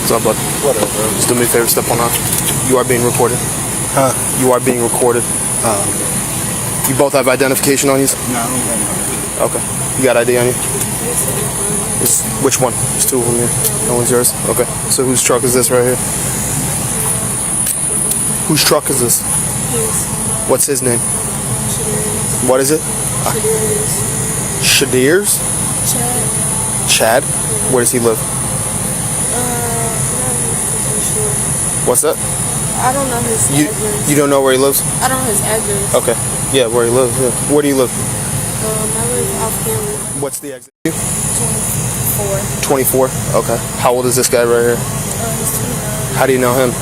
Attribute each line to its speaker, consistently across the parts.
Speaker 1: What's up, bud?
Speaker 2: Whatever, bro.
Speaker 1: Just do me a favor, step on out. You are being recorded.
Speaker 2: Huh?
Speaker 1: You are being recorded. You both have identification on you?
Speaker 2: No, I don't got no.
Speaker 1: Okay. You got ID on you? Which one? There's two of them here. No one's yours? Okay. So whose truck is this right here? Whose truck is this?
Speaker 3: His.
Speaker 1: What's his name?
Speaker 3: Shadir's.
Speaker 1: What is it?
Speaker 3: Shadir's.
Speaker 1: Shadir's?
Speaker 3: Chad.
Speaker 1: Chad? Where does he live?
Speaker 3: Not sure.
Speaker 1: What's that?
Speaker 3: I don't know his address.
Speaker 1: You don't know where he lives?
Speaker 3: I don't know his address.
Speaker 1: Okay. Yeah, where he lives. Yeah. Where do you live?
Speaker 3: I live off campus.
Speaker 1: What's the exit?
Speaker 3: 24.
Speaker 1: 24? Okay. How old is this guy right here?
Speaker 3: He's 29.
Speaker 1: How do you know him?
Speaker 3: My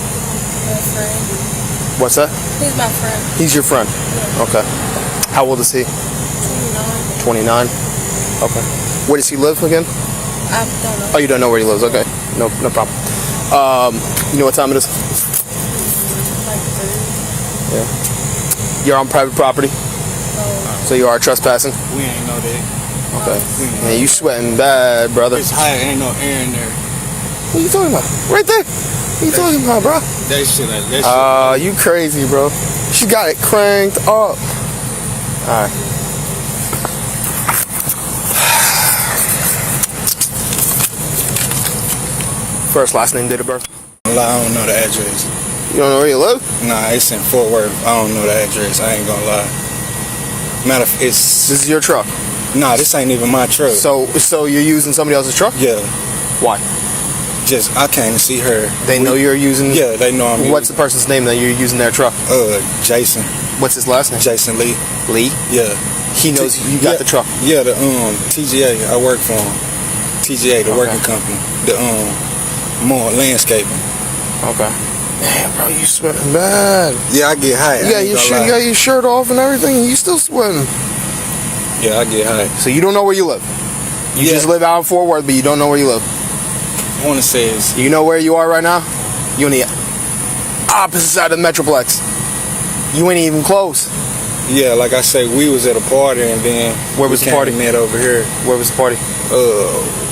Speaker 3: friend.
Speaker 1: What's that?
Speaker 3: He's my friend.
Speaker 1: He's your friend?
Speaker 3: Yeah.
Speaker 1: Okay. How old is he?
Speaker 3: 29.
Speaker 1: 29? Okay. Where does he live again?
Speaker 3: I don't know.
Speaker 1: Oh, you don't know where he lives? Okay. No problem. You know what time it is?
Speaker 3: Like 30.
Speaker 1: Yeah. You're on private property? So you are trespassing?
Speaker 2: We ain't know that.
Speaker 1: Okay. Man, you sweating bad, brother.
Speaker 2: It's hot, ain't no air in there.
Speaker 1: What are you talking about? Right there. What are you talking about, bro?
Speaker 2: That shit like that shit.
Speaker 1: You crazy, bro. She got it cranked up. Alright. First, last name, date of birth.
Speaker 2: I don't know the address.
Speaker 1: You don't know where you live?
Speaker 2: Nah, it's in Fort Worth. I don't know the address. I ain't gonna lie. Matter of
Speaker 1: This is your truck.
Speaker 2: Nah, this ain't even my truck.
Speaker 1: So you're using somebody else's truck?
Speaker 2: Yeah.
Speaker 1: Why?
Speaker 2: Just I came to see her.
Speaker 1: They know you're using.
Speaker 2: Yeah, they know I'm.
Speaker 1: What's the person's name that you're using their truck?
Speaker 2: Jason.
Speaker 1: What's his last name?
Speaker 2: Jason Lee.
Speaker 1: Lee.
Speaker 2: Yeah.
Speaker 1: He knows you got the truck.
Speaker 2: Yeah, the TGA. I work for him. TGA, the working company. The more landscaping.
Speaker 1: Okay. Damn, bro, you sweating bad.
Speaker 2: Yeah, I get hot.
Speaker 1: You got your shirt off and everything, and you still sweating.
Speaker 2: Yeah, I get hot.
Speaker 1: So you don't know where you live. You just live out in Fort Worth, but you don't know where you live.
Speaker 2: I want to say is
Speaker 1: You know where you are right now? You on the opposite side of the Metroplex. You ain't even close.
Speaker 2: yeah, like I say, we was at a party and then
Speaker 1: Where was the party?
Speaker 2: Met over here.
Speaker 1: Where was the party?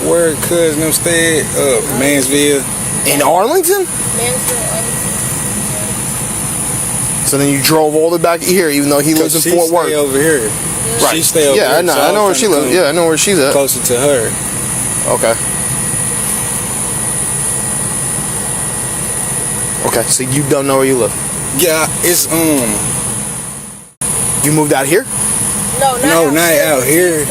Speaker 2: Where cousin them stayed? Mansville.
Speaker 1: In Arlington? So then you drove all the way back here, even though he lives in Fort Worth.
Speaker 2: She stay over here.
Speaker 1: Right.
Speaker 2: She stay over
Speaker 1: here.
Speaker 2: here.
Speaker 1: I know.
Speaker 2: So
Speaker 1: I know where she lives. Yeah, I know where she's at.
Speaker 2: Closer to her.
Speaker 1: Okay. Okay, so you don't know where you live.
Speaker 2: Yeah, it's
Speaker 1: You moved out here?
Speaker 2: No, not out here.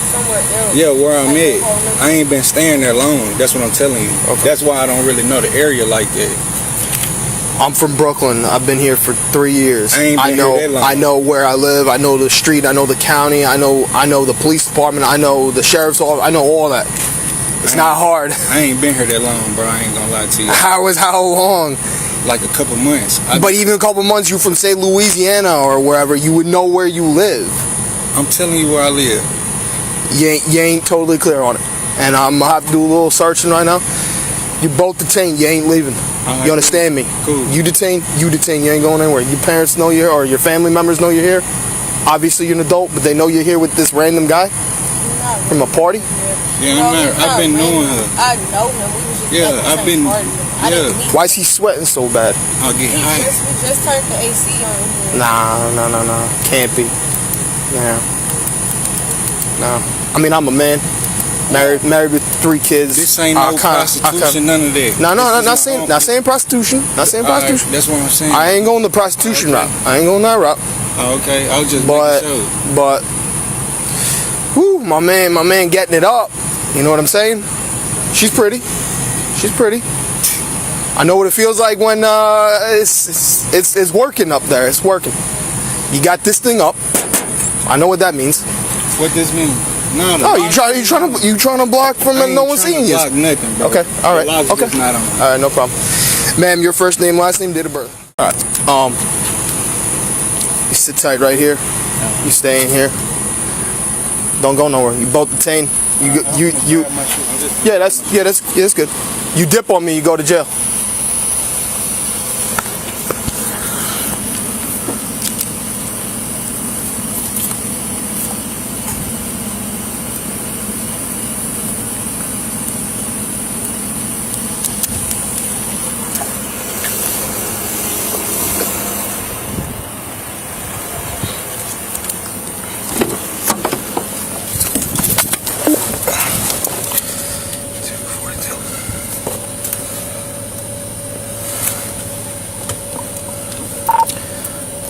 Speaker 3: Somewhere else.
Speaker 2: Yeah, where I'm at. I ain't been staying there long. That's what I'm telling you.
Speaker 1: Okay.
Speaker 2: That's why I don't really know the area like that.
Speaker 1: I'm from Brooklyn. I've been here for 3 years.
Speaker 2: I ain't been here that long.
Speaker 1: I know where I live. I know the street. I know the county. I know the police department. I know the sheriff's office. I know all that. It's not hard.
Speaker 2: I ain't been here that long, bro. I ain't gonna lie to you.
Speaker 1: How long?
Speaker 2: Like a couple months.
Speaker 1: But even a couple months, you from say Louisiana or wherever, you would know where you live.
Speaker 2: I'm telling you where I live.
Speaker 1: You ain't totally clear on it. And I'm gonna have to do a little searching right now. You both detained. You ain't leaving.
Speaker 2: Right,
Speaker 1: You understand me?
Speaker 2: Cool.
Speaker 1: You detained. You detained. You ain't going anywhere. Your parents know you're here, or your family members know you're here. Obviously, you're an adult, but they know you're here with this random guy from a party.
Speaker 2: Yeah, I've been knowing her.
Speaker 3: I know him. We was just
Speaker 2: Yeah,
Speaker 3: at the
Speaker 2: I've
Speaker 3: same
Speaker 2: been.
Speaker 3: party. I didn't meet
Speaker 1: Why is he sweating so bad?
Speaker 2: I'll get
Speaker 3: him.
Speaker 2: hot.
Speaker 3: We just turned the AC on here.
Speaker 1: Nah. Can't be. No. I mean, I'm a man. Married with 3 kids.
Speaker 2: This ain't no prostitution, none of that.
Speaker 1: No, not saying prostitution. Not saying prostitution.
Speaker 2: That's what I'm saying.
Speaker 1: I ain't going the prostitution route. I ain't going that route.
Speaker 2: Oh, okay, I was just making sure.
Speaker 1: But, whoo, my man getting it up. You know what I'm saying? She's pretty. I know what it feels like when it's working up there. It's working. You got this thing up. I know what that means.
Speaker 2: What this mean?
Speaker 1: No, you trying to block from no one seeing you.
Speaker 2: Block nothing, bro.
Speaker 1: Okay, all right, okay,
Speaker 2: not on.
Speaker 1: all right, no problem. Ma'am, your first name, last name, date of birth. All right. You sit tight right here. You stay in here. Don't go nowhere. You both detained. Yeah, that's good. You dip on me, you go to jail.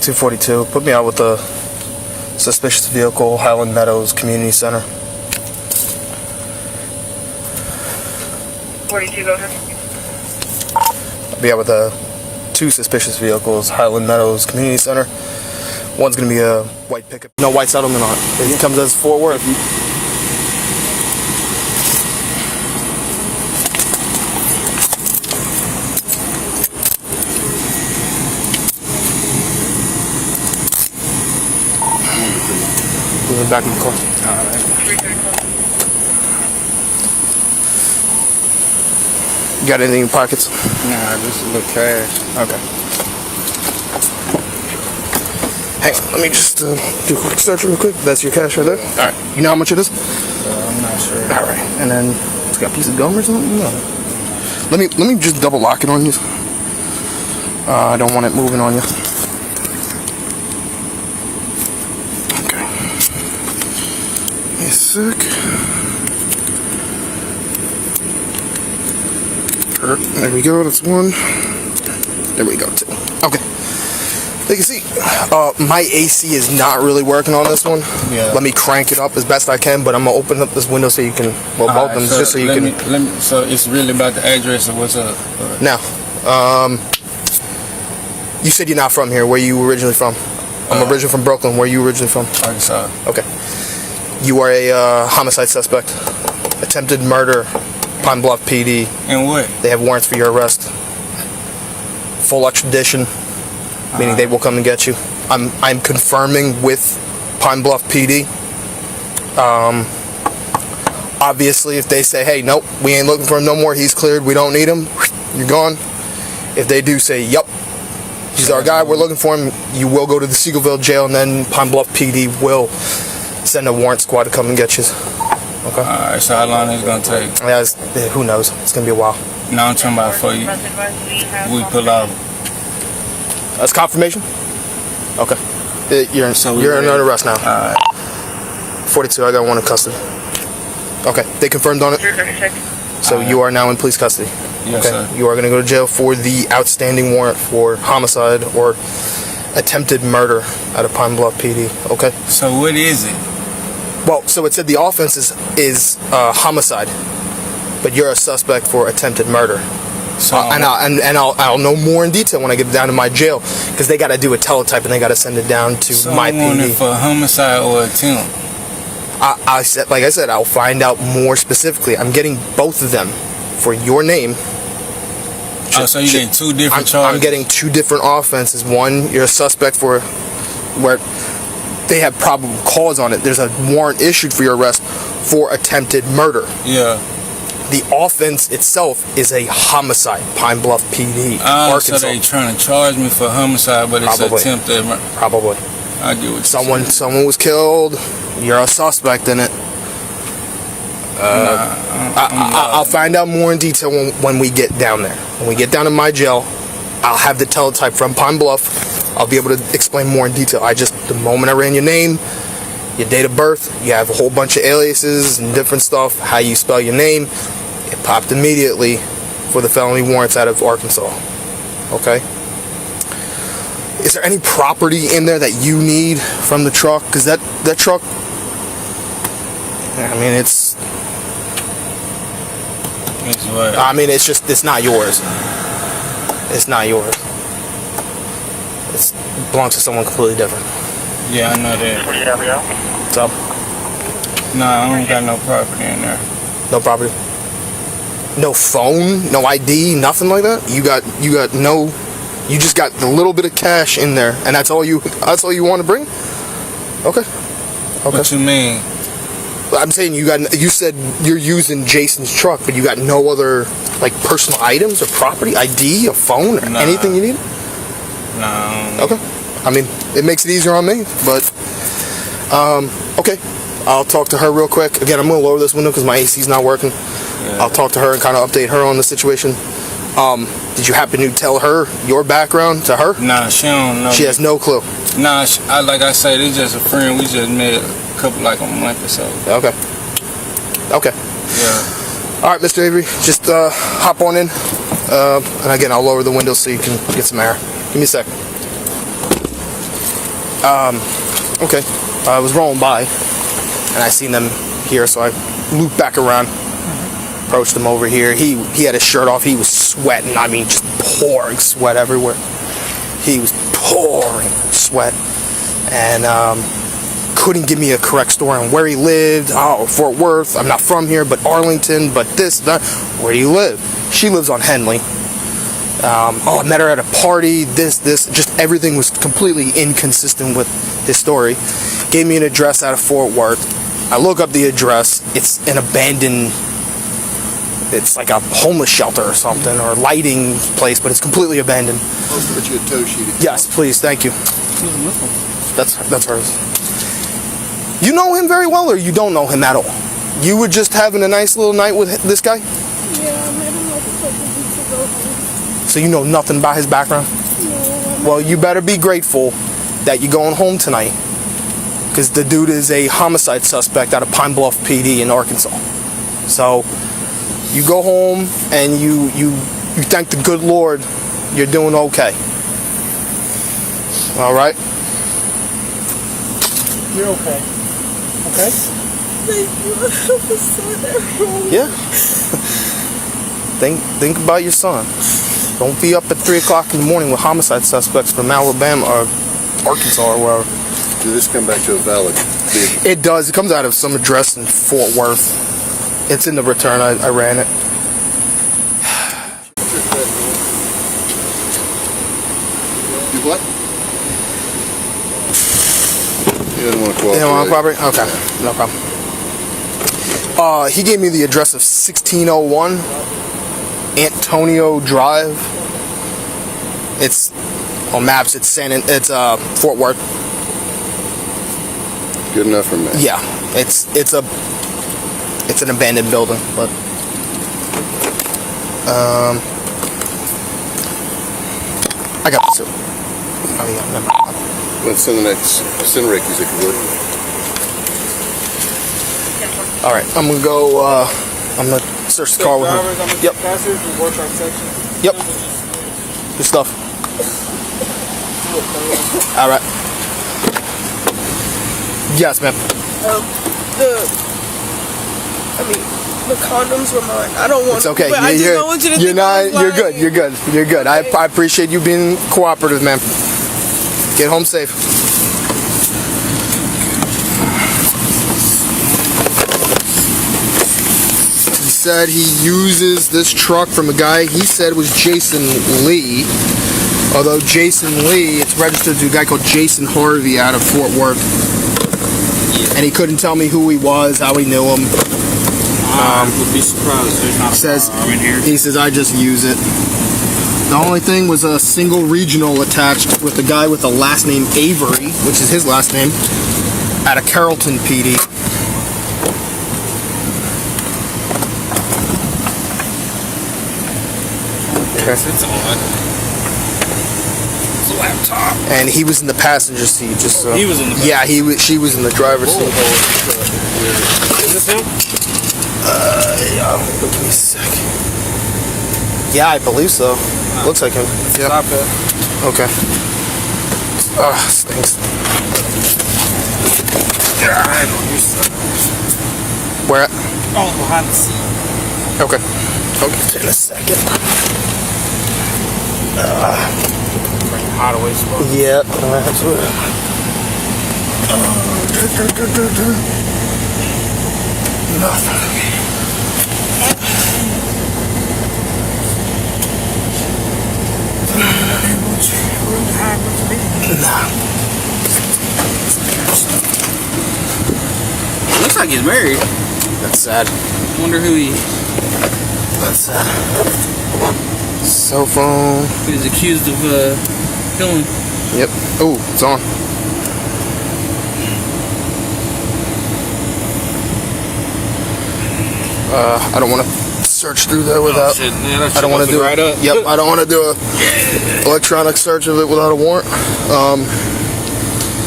Speaker 1: 242. Put me out with a suspicious vehicle, Highland Meadows Community Center.
Speaker 4: 42, go ahead.
Speaker 1: I'll be out with two suspicious vehicles, Highland Meadows Community Center. One's gonna be a white pickup. No white settlement on it. It comes as Fort Worth. Back in the car. You got anything in your pockets?
Speaker 2: Nah, just a little cash.
Speaker 1: Okay. Hang on, let me just do a quick search real quick. That's your cash right there? Alright. You know how much it is?
Speaker 2: I'm not sure.
Speaker 1: Alright. And then it's got a piece of gum or something? No. Let me just double lock it on you. I don't want it moving on you. Sick. There we go, that's one. There we go, two. Okay. You can see, my AC is not really working on this one.
Speaker 2: Yeah.
Speaker 1: Let me crank it up as best I can, but I'm gonna open up this window so you can, well, both of them, just so you can.
Speaker 2: So it's really about the address of what's up?
Speaker 1: Now, you said you're not from here. Where are you originally from? I'm originally from Brooklyn. Where are you originally from?
Speaker 2: Arkansas.
Speaker 1: Okay. You are a homicide suspect. Attempted murder, Pine Bluff PD.
Speaker 2: And what?
Speaker 1: They have warrants for your arrest. Full extradition, meaning they will come and get you. I'm confirming with Pine Bluff PD. Obviously, if they say, hey, nope, we ain't looking for him no more, he's cleared, we don't need him, you're gone. If they do say, yep, he's our guy, we're looking for him, you will go to the Seagoville jail, and then Pine Bluff PD will send a warrant squad to come and get you. Okay.
Speaker 2: Alright, so how long is it gonna take?
Speaker 1: Yeah, who knows? It's gonna be a while.
Speaker 2: No, I'm talking about for you. We pull out.
Speaker 1: That's confirmation? Okay. You're under arrest now.
Speaker 2: Alright.
Speaker 1: 42, I got one in custody. Okay, they confirmed on it. So you are now in police custody.
Speaker 2: Yes,
Speaker 1: okay.
Speaker 2: sir.
Speaker 1: You are gonna go to jail for the outstanding warrant for homicide or attempted murder out of Pine Bluff PD. Okay.
Speaker 2: So what is it?
Speaker 1: Well, so it said the offense is homicide, but you're a suspect for attempted murder.
Speaker 2: So
Speaker 1: I'll know more in detail when I get down to my jail, because they got to do a teletype and they got to send it down to my PD.
Speaker 2: For homicide or attempt?
Speaker 1: I said, like I said, I'll find out more specifically. I'm getting both of them for your name.
Speaker 2: So you're getting two different charges?
Speaker 1: I'm getting two different offenses. One, you're a suspect for where they have probable cause on it. There's a warrant issued for your arrest for attempted murder.
Speaker 2: Yeah.
Speaker 1: The offense itself is a homicide, Pine Bluff PD, Arkansas.
Speaker 2: So they trying to charge me for homicide, but it's attempted murder.
Speaker 1: Probably.
Speaker 2: I get what
Speaker 1: Someone was killed. You're a suspect in it. I'll find out more in detail when we get down there. When we get down to my jail, I'll have the teletype from Pine Bluff. I'll be able to explain more in detail. The moment I ran your name, your date of birth, you have a whole bunch of aliases and different stuff, how you spell your name, it popped immediately for the felony warrants out of Arkansas. Okay? Is there any property in there that you need from the truck? Because that truck, I mean, it's not yours. It's not yours. It belongs to someone completely different.
Speaker 2: Yeah, I know that.
Speaker 1: What's up?
Speaker 2: Nah, I don't got no property in there.
Speaker 1: No property? No phone? No ID? Nothing like that? You just got a little bit of cash in there, and that's all you want to bring? Okay.
Speaker 2: What you mean?
Speaker 1: I'm saying you said you're using Jason's truck, but you got no other like personal items or property, ID, a phone, or anything you need?
Speaker 2: No.
Speaker 1: Okay. I mean, it makes it easier on me, but okay. I'll talk to her real quick. Again, I'm gonna lower this window because my AC's not working. Yeah. I'll talk to her and kind of update her on the situation. Did you happen to tell her your background to her?
Speaker 2: Nah, she don't know.
Speaker 1: She has no clue.
Speaker 2: Nah, like I said, it's just a friend. We just met a month or so.
Speaker 1: Okay.
Speaker 2: Yeah.
Speaker 1: All right, Mr. Avery, just hop on in, and again, I'll lower the window so you can get some air. Give me a second. Okay. I was rolling by, and I seen them here, so I looped back around, approached him over here. He had his shirt off. He was sweating. I mean, just pouring sweat everywhere. He was pouring sweat, and couldn't give me a correct story on where he lived. Oh, Fort Worth. I'm not from here, but Arlington, but this, that. Where do you live? She lives on Henley. I met her at a party, this, just everything was completely inconsistent with his story. Gave me an address out of Fort Worth. I look up the address. It's an abandoned, it's like a homeless shelter or something, or lighting place, but it's completely abandoned.
Speaker 4: I'll put you a tow sheet.
Speaker 1: Yes, please, thank you. That's hers. You know him very well, or you don't know him at all? You were just having a nice little night with this guy?
Speaker 3: Yeah, I met him like a couple weeks ago.
Speaker 1: So you know nothing about his background?
Speaker 3: No.
Speaker 1: Well, you better be grateful that you're going home tonight, because the dude is a homicide suspect out of Pine Bluff PD in Arkansas. So you go home and you thank the good Lord you're doing okay. All right?
Speaker 5: You're okay. Okay?
Speaker 3: Thank you. I was so nervous.
Speaker 1: Yeah. Think about your son. Don't be up at 3 o'clock in the morning with homicide suspects from Alabama or Arkansas or wherever.
Speaker 4: Did this come back to a valid vehicle?
Speaker 1: It does. It comes out of some address in Fort Worth. It's in the return. I ran it.
Speaker 4: You what? You didn't want to cooperate.
Speaker 1: You don't want to cooperate? Okay. No problem. He gave me the address of 1601 Antonio Drive. It's on maps. It's Fort Worth.
Speaker 4: Good enough for me.
Speaker 1: Yeah, it's an abandoned building, but I got this too. Oh yeah, never mind.
Speaker 4: Let's send Ricky's if you would.
Speaker 1: All right, I'm gonna go. I'm gonna search the car with him. Yep. Yep. Good stuff. All right. Yes, ma'am.
Speaker 3: The condoms were mine. I don't want.
Speaker 1: It's okay.
Speaker 3: But I just don't want you to think I was
Speaker 1: You're good.
Speaker 3: lying.
Speaker 1: You're good. You're good.
Speaker 3: Okay.
Speaker 1: I appreciate you being cooperative, ma'am. Get home safe. He said he uses this truck from a guy he said was Jason Lee. Although Jason Lee, it's registered to a guy called Jason Harvey out of Fort Worth. And he couldn't tell me who he was, how he knew him.
Speaker 5: Would be surprised there's not a firearm in here.
Speaker 1: He says, I just use it. The only thing was a single regional attached with a guy with the last name Avery, which is his last name, out of Carrollton PD.
Speaker 5: It's on. It's a laptop.
Speaker 1: And he was in the passenger seat. Just so.
Speaker 5: He was in the
Speaker 1: Yeah, she was in the driver's seat.
Speaker 5: Is this him?
Speaker 1: Yeah. Give me a sec. Yeah, I believe so. Looks like him. Yeah.
Speaker 5: Stop it.
Speaker 1: Okay. Stinks. Where at?
Speaker 5: Oh, behind the seat.
Speaker 1: Okay. Okay, in a second.
Speaker 5: Hideaway spot.
Speaker 1: Yeah, that's what. Nothing. Nah.
Speaker 5: Looks like he's married.
Speaker 1: That's sad.
Speaker 5: Wonder who he
Speaker 1: That's sad. Cell phone.
Speaker 5: is accused of killing.
Speaker 1: Yep. Oh, it's on. I don't want to search through that without.
Speaker 5: Shit, man, that
Speaker 1: I don't want to do
Speaker 5: right
Speaker 1: it.
Speaker 5: up.
Speaker 1: Yep. I don't want to do a electronic search of it without a warrant.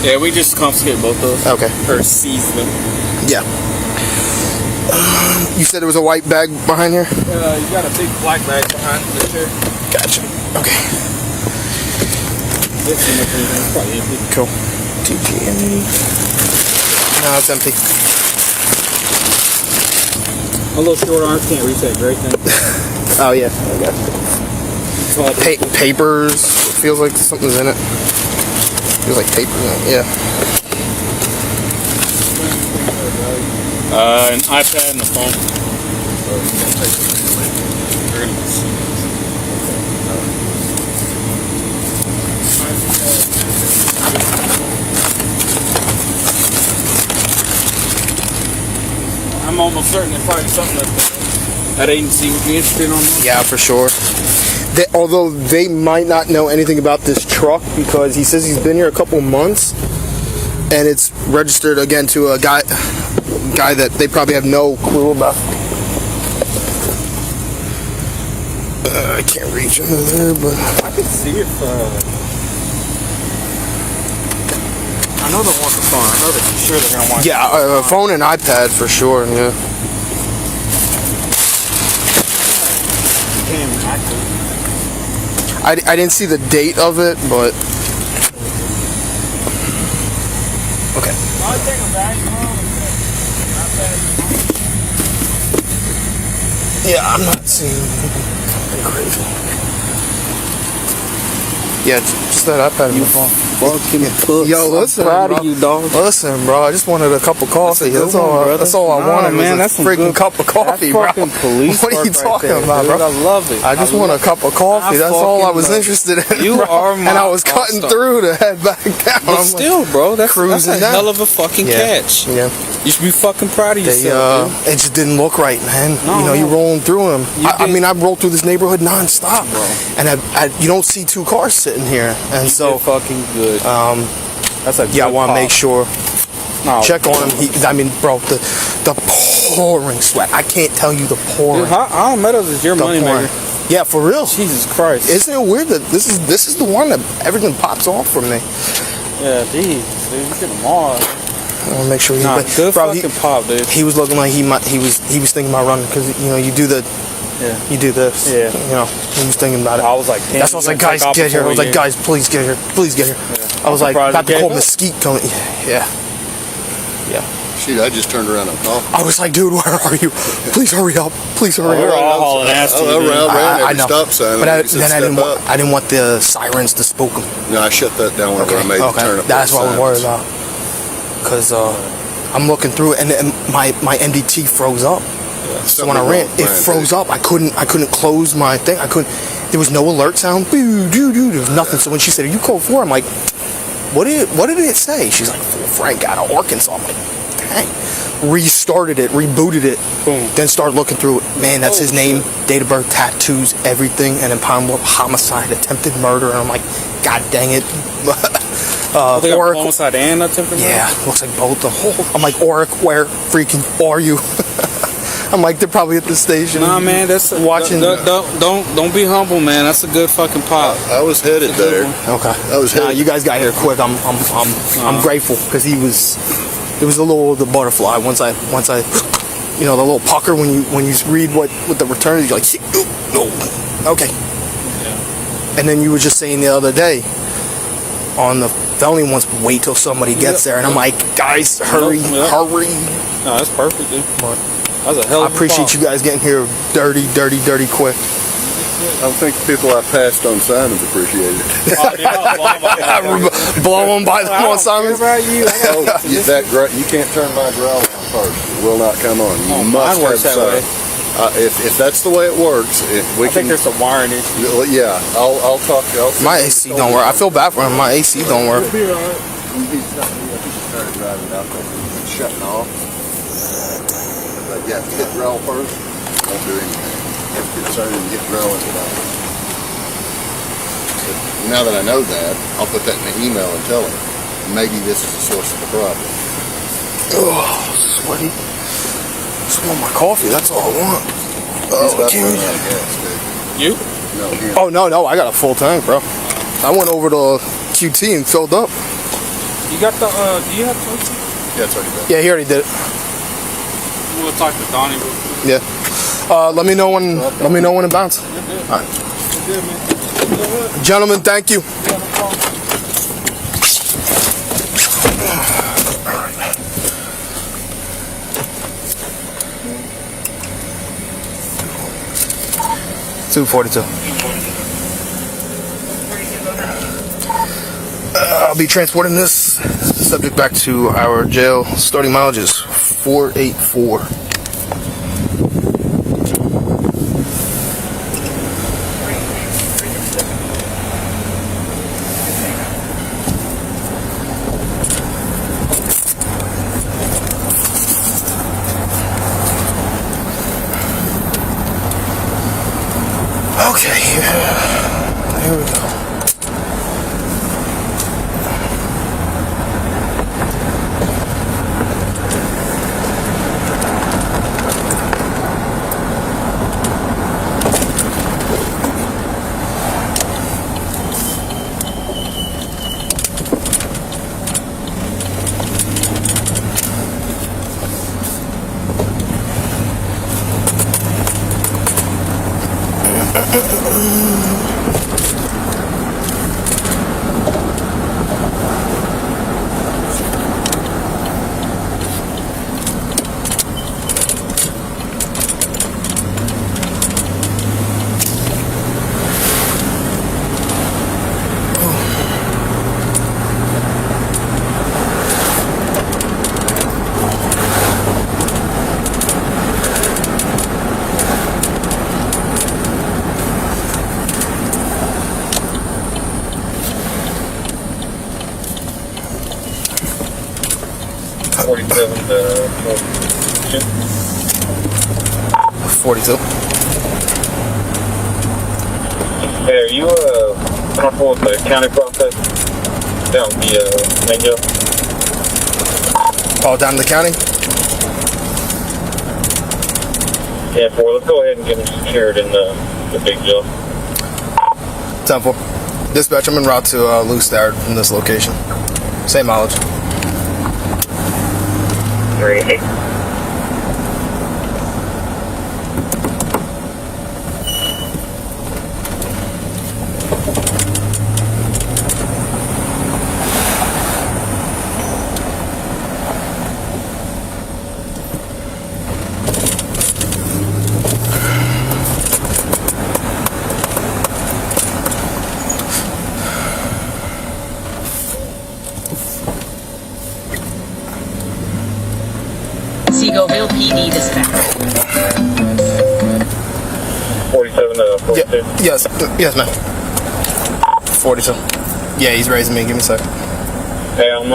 Speaker 5: Yeah, we just confiscated both those.
Speaker 1: Okay.
Speaker 5: Or seized them.
Speaker 1: Yeah. You said there was a white bag behind here?
Speaker 5: You got a big black bag behind the chair.
Speaker 1: Gotcha. Okay.
Speaker 5: Let's see what it's probably empty.
Speaker 1: Cool. TG. No, it's empty.
Speaker 5: A little short arm can't reach that great thing.
Speaker 1: Oh yeah, I got you. Papers. Feels like something's in it. Feels like paper in it. Yeah.
Speaker 5: An iPad and a phone. I'm almost certain there's probably something that agency would be interested on.
Speaker 1: Yeah, for sure. Although they might not know anything about this truck because he says he's been here a couple months, and it's registered again to a guy that they probably have no clue about. I can't reach into there, but
Speaker 5: I could see if I know they want the phone. I know they're sure they're gonna want.
Speaker 1: yeah, a phone and iPad for sure. Yeah. I didn't see the date of it, but okay. Yeah, I'm not seeing anything crazy. Yeah, just that iPad and the phone.
Speaker 5: Fucking puss.
Speaker 1: Yo, listen,
Speaker 5: I'm proud
Speaker 1: bro.
Speaker 5: of you, dog.
Speaker 1: Listen, bro, I just wanted a cup of coffee.
Speaker 5: That's
Speaker 1: That's all I wanted,
Speaker 5: man.
Speaker 1: was
Speaker 5: That's
Speaker 1: a
Speaker 5: some
Speaker 1: freaking
Speaker 5: good,
Speaker 1: cup of coffee,
Speaker 5: that's
Speaker 1: bro.
Speaker 5: fucking police
Speaker 1: What are you
Speaker 5: work right
Speaker 1: talking
Speaker 5: there,
Speaker 1: about,
Speaker 5: dude.
Speaker 1: bro?
Speaker 5: I love it.
Speaker 1: I just want a cup of coffee. That's all I was interested in.
Speaker 5: You
Speaker 1: bro.
Speaker 5: are my
Speaker 1: and I was cutting
Speaker 5: all-star.
Speaker 1: through to head back down.
Speaker 5: But
Speaker 1: I'm
Speaker 5: still, bro, that's
Speaker 1: cruising
Speaker 5: a
Speaker 1: down.
Speaker 5: hell of a fucking catch.
Speaker 1: Yeah.
Speaker 5: You should be fucking proud of
Speaker 1: They,
Speaker 5: yourself, dude.
Speaker 1: it just didn't look right, man.
Speaker 5: No,
Speaker 1: you know,
Speaker 5: no.
Speaker 1: you rolling through them. I
Speaker 5: did.
Speaker 1: mean, I rolled through this neighborhood nonstop,
Speaker 5: Bro.
Speaker 1: and you don't see two cars sitting here, and
Speaker 5: So
Speaker 1: so
Speaker 5: fucking good. That's a
Speaker 1: yeah, I
Speaker 5: good
Speaker 1: want to
Speaker 5: pop.
Speaker 1: make sure.
Speaker 5: No,
Speaker 1: Check on him. I mean, bro, the pouring sweat. I can't tell you the pouring.
Speaker 5: Dude, how Meadows is your
Speaker 1: the
Speaker 5: money
Speaker 1: pouring.
Speaker 5: maker?
Speaker 1: Yeah, for real.
Speaker 5: Jesus Christ.
Speaker 1: Isn't it weird that this is the one that everything pops off from me?
Speaker 5: Yeah, geez, dude, you get them all.
Speaker 1: I want to make sure he.
Speaker 5: Nah,
Speaker 1: but,
Speaker 5: good
Speaker 1: bro,
Speaker 5: fucking pop, dude.
Speaker 1: he was looking like he was thinking about running because you know you do the.
Speaker 5: Yeah.
Speaker 1: You do this.
Speaker 5: Yeah.
Speaker 1: You know, he was thinking about it.
Speaker 5: I was like, damn,
Speaker 1: that's why I was like, guys, get here. I was like, guys, please get here. Please get here.
Speaker 5: Yeah.
Speaker 1: I was like,
Speaker 5: surprised
Speaker 1: about
Speaker 5: you
Speaker 1: to call
Speaker 5: gave up.
Speaker 1: Mesquite coming. Yeah. Yeah.
Speaker 4: Shoot, I just turned around and talked.
Speaker 1: I was like, dude, where are you? Please hurry up. Please hurry
Speaker 5: We're
Speaker 1: up.
Speaker 5: all hauling ass to you, dude.
Speaker 4: I ran
Speaker 1: I
Speaker 4: every
Speaker 1: know.
Speaker 4: stop sign.
Speaker 1: But
Speaker 4: and said,
Speaker 1: then
Speaker 4: "Step up."
Speaker 1: I didn't want the sirens to spook him.
Speaker 4: No, I shut that down whenever I made the turn up.
Speaker 1: That's what I was worried
Speaker 4: about.
Speaker 1: about. Because I'm looking through it, and my MDT froze up. So when I ran, it froze up. I couldn't close my thing. There was no alert sound. Boo, doo, doo. There was nothing. So when she said, "Are you code 4?" I'm like, what did it say? She's like, "Frank out of Arkansas." I'm like, dang. Restarted it, rebooted it,
Speaker 5: Boom.
Speaker 1: then started looking through it. Man, that's his name, date of birth, tattoos, everything, and then Pine Bluff homicide, attempted murder. And I'm like, God dang it.
Speaker 5: They got
Speaker 1: Oric,
Speaker 5: homicide and attempted murder?
Speaker 1: yeah, looks like both. I'm like, Oric, where freaking are you? I'm like, they're probably at the station.
Speaker 5: Nah, man, that's
Speaker 1: watching.
Speaker 5: Don't be humble, man. That's a good fucking pop.
Speaker 4: I was headed there.
Speaker 1: Okay.
Speaker 4: I was
Speaker 1: Nah,
Speaker 4: headed.
Speaker 1: you guys got here quick. I'm grateful because it was a little the butterfly once I you know, the little pucker when you read what the return is, you're like, no, okay.
Speaker 5: Yeah.
Speaker 1: And then you were just saying the other day on the felony ones, wait till somebody gets there, and I'm like, guys, hurry.
Speaker 5: No, that's perfect, dude. That's a hell
Speaker 1: I
Speaker 5: of a
Speaker 1: appreciate
Speaker 5: pop.
Speaker 1: you guys getting here dirty quick.
Speaker 4: I think the people I passed on Simons appreciate it.
Speaker 1: Blow them by the on Simons.
Speaker 5: About you.
Speaker 4: Oh, you can't turn my growl on first. It will not come on. You must
Speaker 5: mine works
Speaker 4: have
Speaker 5: that way.
Speaker 4: If that's the way it works, we
Speaker 5: I think there's some wiring issue.
Speaker 4: Yeah, I'll talk to you.
Speaker 1: My AC don't work. I feel bad for him. My AC don't work.
Speaker 4: He started driving out there and shutting off. But yeah, hit growl first. Won't do anything. If concerned and get growing tonight. Now that I know that, I'll put that in the email and tell him maybe this is the source of the problem.
Speaker 1: Oh, sweaty. Just want my coffee. That's all I want.
Speaker 4: He's about to
Speaker 1: Jimmy.
Speaker 4: run out of gas, dude.
Speaker 5: You?
Speaker 4: No, him.
Speaker 1: Oh no, I got a full tank, bro. I went over to QT and filled up.
Speaker 5: You got the, do you have toast?
Speaker 4: Yeah, it's already done.
Speaker 1: Yeah, he already did it.
Speaker 5: We'll talk to Donnie real quick.
Speaker 1: Yeah. Let me know when it bounces. All right.
Speaker 5: Good, man.
Speaker 1: Gentlemen, thank you. $242. I'll be transporting this subject back to our jail. Starting mileage is 484. Okay, here we go. $42.
Speaker 6: Hey, are you comfortable with the county process down the main jail?
Speaker 1: All down to the county?
Speaker 6: Yeah, let's go ahead and get them secured in the big jail.
Speaker 1: 10-4. Dispatch, I'm en route to Lou Stoward from this location. Same mileage.
Speaker 6: 3-8.
Speaker 7: Seagoville PD dispatch.
Speaker 6: 47 to 42.
Speaker 1: Yes, ma'am. 42. Yeah, he's raising me. Give me a second.
Speaker 6: Hey, I'm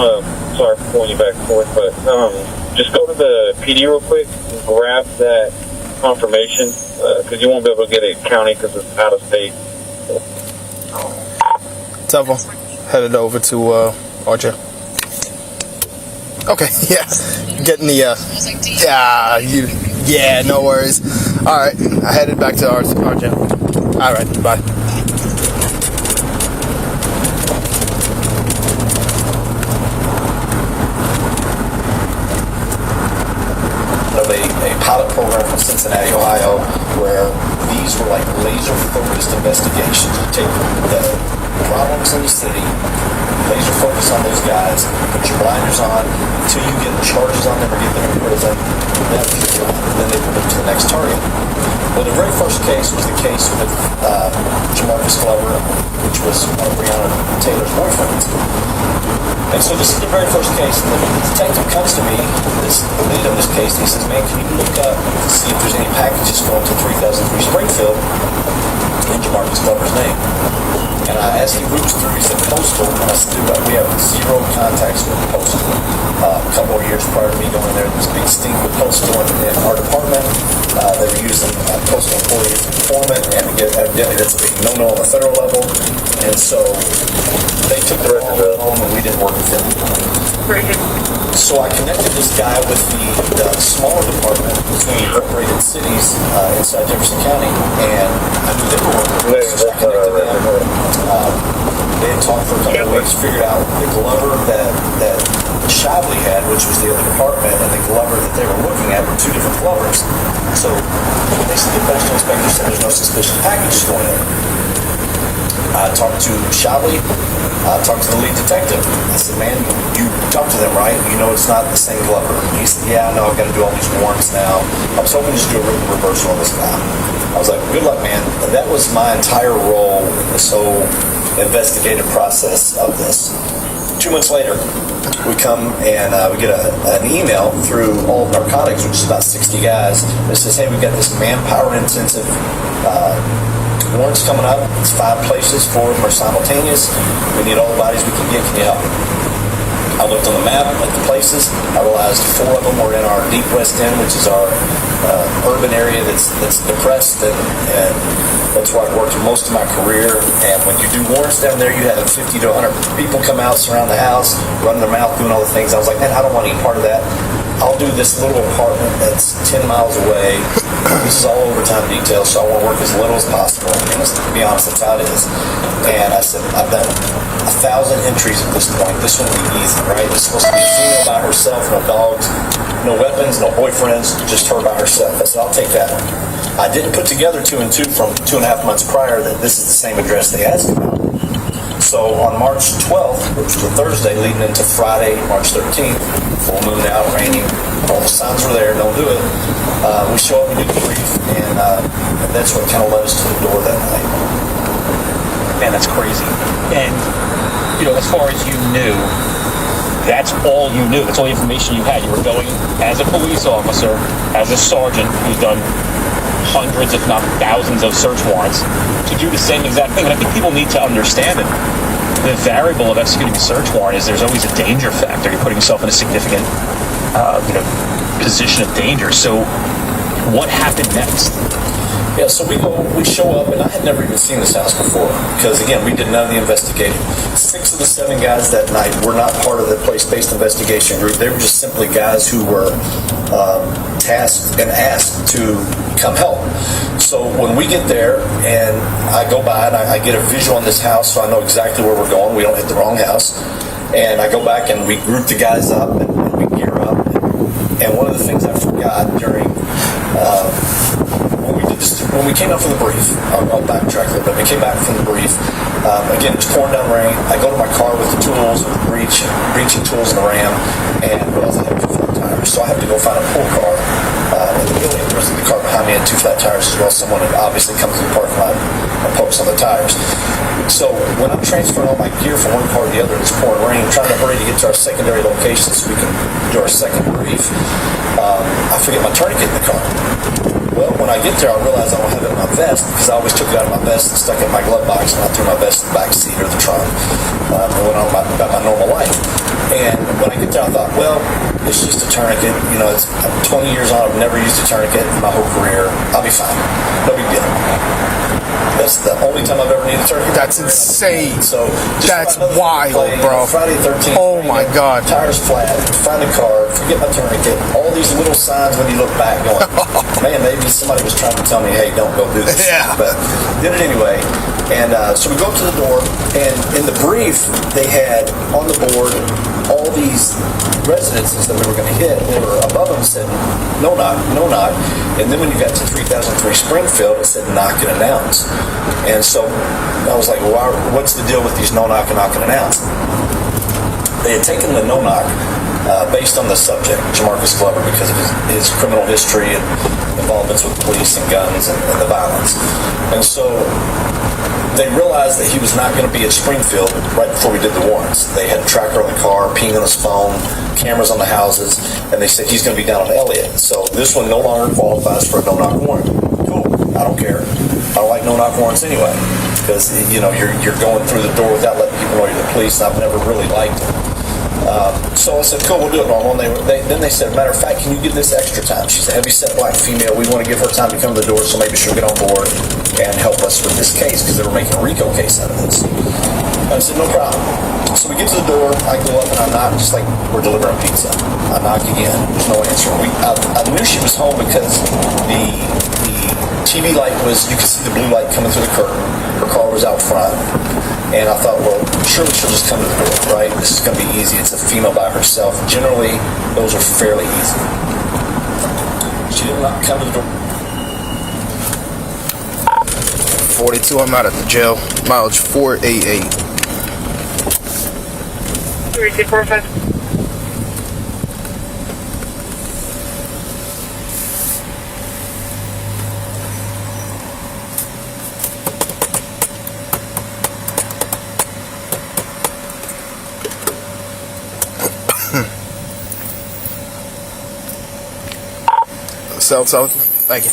Speaker 6: sorry for pulling you back and forth, but just go to the PD real quick and grab that confirmation, because you won't be able to get it county because it's out of state.
Speaker 1: Telephone. Headed over to Archer. Okay, yeah. Getting the yeah, no worries. Alright, I headed back to Archer. Alright, bye.
Speaker 8: A pilot program from Cincinnati, Ohio, where these were like laser-focused investigations. You take the problems in the city, laser focus on those guys, put your blinders on until you get charges on them or get them in prison, then they move to the next target. Well, the very first case was the case with Jamarcus Glover, which was Breonna Taylor's boyfriend. And so this is the very first case, and the detective comes to me, the lead of this case, and he says, man, can you look up to see if there's any packages going to 3003 Springfield in Jamarcus Glover's name? And as he moves through, he said postal, and I said, dude, we have zero contacts with postal. A couple of years prior to me going there was a big stink with postal in our department. They were using postal employees as informant, and evidently that's a big no-no on the federal level. And so they took the ball home, and we didn't work with them. So I connected this guy with the smaller department between incorporated cities inside Jefferson County, and I knew they were working with us, so I connected them. They had talked for a couple of weeks, figured out the Glover that Shively had, which was the other department, and the Glover that they were looking at were two different Glovers. So they said the postal inspector said there's no suspicious packages going in. I talked to Shavli. I talked to the lead detective. I said, man, you talked to them, right? You know it's not the same Glover. He said, yeah, I know, I've got to do all these warrants now. I was hoping to just do a written reversal on this guy. I was like, good luck, man. And that was my entire role in this whole investigative process of this. 2 months later, we come and we get an email through All Narcotics, which is about 60 guys, that says, hey, we've got this manpower-intensive warrants coming up. It's 5 places, 4 of them are simultaneous. We need all the bodies we can get. Can you help? I looked on the map at the places. I realized 4 of them were in our deep west end, which is our urban area that's depressed, and that's where I've worked most of my career. And when you do warrants down there, you have 50 to 100 people come out, surround the house, running their mouth, doing all the things. I was like, man, I don't want any part of that. I'll do this little apartment that's 10 miles away. This is all overtime details, so I want to work as little as possible. And to be honest, that's how it is. And I said, I've done 1,000 entries at this point. This one will be easy, right? It's supposed to be a female by herself, no dogs, no weapons, no boyfriends, just her by herself. I said, I'll take that one. I didn't put together 2 and 2 from 2.5 months prior that this is the same address they asked about. So on March 12th, which was a Thursday leading into Friday, March 13th, full moon out, raining, all the signs were there, don't do it. We show up and do the brief, and that's what kind of led us to the door that night.
Speaker 9: Man, that's crazy. And, as far as you knew, that's all you knew. That's all the information you had. You were going as a police officer, as a sergeant who's done hundreds, if not thousands, of search warrants to do the same exact thing. And I think people need to understand it. The variable of executing a search warrant is there's always a danger factor. You're putting yourself in a significant, position of danger. So, what happened next?
Speaker 8: Yeah, so we show up, and I had never even seen this house before because, again, we did none of the investigating. 6 of the 7 guys that night were not part of the place-based investigation group. They were just simply guys who were tasked and asked to come help. So when we get there, and I go by and I get a visual on this house, so I know exactly where we're going. We don't hit the wrong house. And I go back and we group the guys up and we gear up. And one of the things I forgot during when we came out from the brief, I'll backtrack a little bit. We came back from the brief. Again, it was pouring down rain. I go to my car with the tools, with the breaching tools and the ram, and realize I have 2 flat tires. So I have to go find a pull car in the building. There's the car behind me had 2 flat tires as well. Someone had obviously come to the parking lot and poked on the tires. So when I'm transferring all my gear from one car to the other, it's pouring rain, trying to hurry to get to our secondary location so we can do our second brief. I forget my tourniquet in the car. Well, when I get there, I realize I don't have it in my vest because I always took it out of my vest and stuck it in my glove box, and I threw my vest in the back seat or the trunk and went on about my normal life. And when I get there, I thought, well, it's just a tourniquet. I'm 20 years on. I've never used a tourniquet in my whole career. I'll be fine. No big deal. That's the only time I've ever needed a tourniquet.
Speaker 1: That's insane.
Speaker 8: So
Speaker 1: that's wild, bro.
Speaker 8: Friday 13th.
Speaker 1: Oh my God.
Speaker 8: Tires flat. Find a car. Forget my tourniquet. All these little signs when you look back, going, man, maybe somebody was trying to tell me, hey, don't go do this.
Speaker 1: Yeah.
Speaker 8: But did it anyway. And so we go up to the door, and in the brief, they had on the board all these residences that we were going to hit. They were above them said, no knock, no knock. And then when you got to 3003 Springfield, it said knock and announce. And so I was like, well, what's the deal with these no knock and knock and announce? They had taken the no knock based on the subject, Jamarcus Glover, because of his criminal history and involvements with police and guns and the violence. And so they realized that he was not going to be at Springfield right before we did the warrants. They had a tracker on the car, ping on his phone, cameras on the houses, and they said he's going to be down on Elliott. So this one no longer qualifies for a no-knock warrant. Cool. I don't care. I don't like no-knock warrants anyway because, you're going through the door without letting people know you're the police, and I've never really liked it. So I said, cool, we'll do it normal. And then they said, matter of fact, can you give this extra time? She's a heavy-set black female. We want to give her time to come to the door, so maybe she'll get on board and help us with this case because they were making a RICO case out of this. I said, no problem. So we get to the door. I go up and I knock just like we're delivering pizza. I knock again. There's no answer. I knew she was home because the TV light was, you could see the blue light coming through the curtain. Her car was out front. And I thought, well, surely she'll just come to the door, right? This is going to be easy. It's a female by herself. Generally, those are fairly easy. She did not come to the door.
Speaker 1: 42. I'm out at the jail. Mileage 488.
Speaker 6: 3645.
Speaker 1: So, thank you.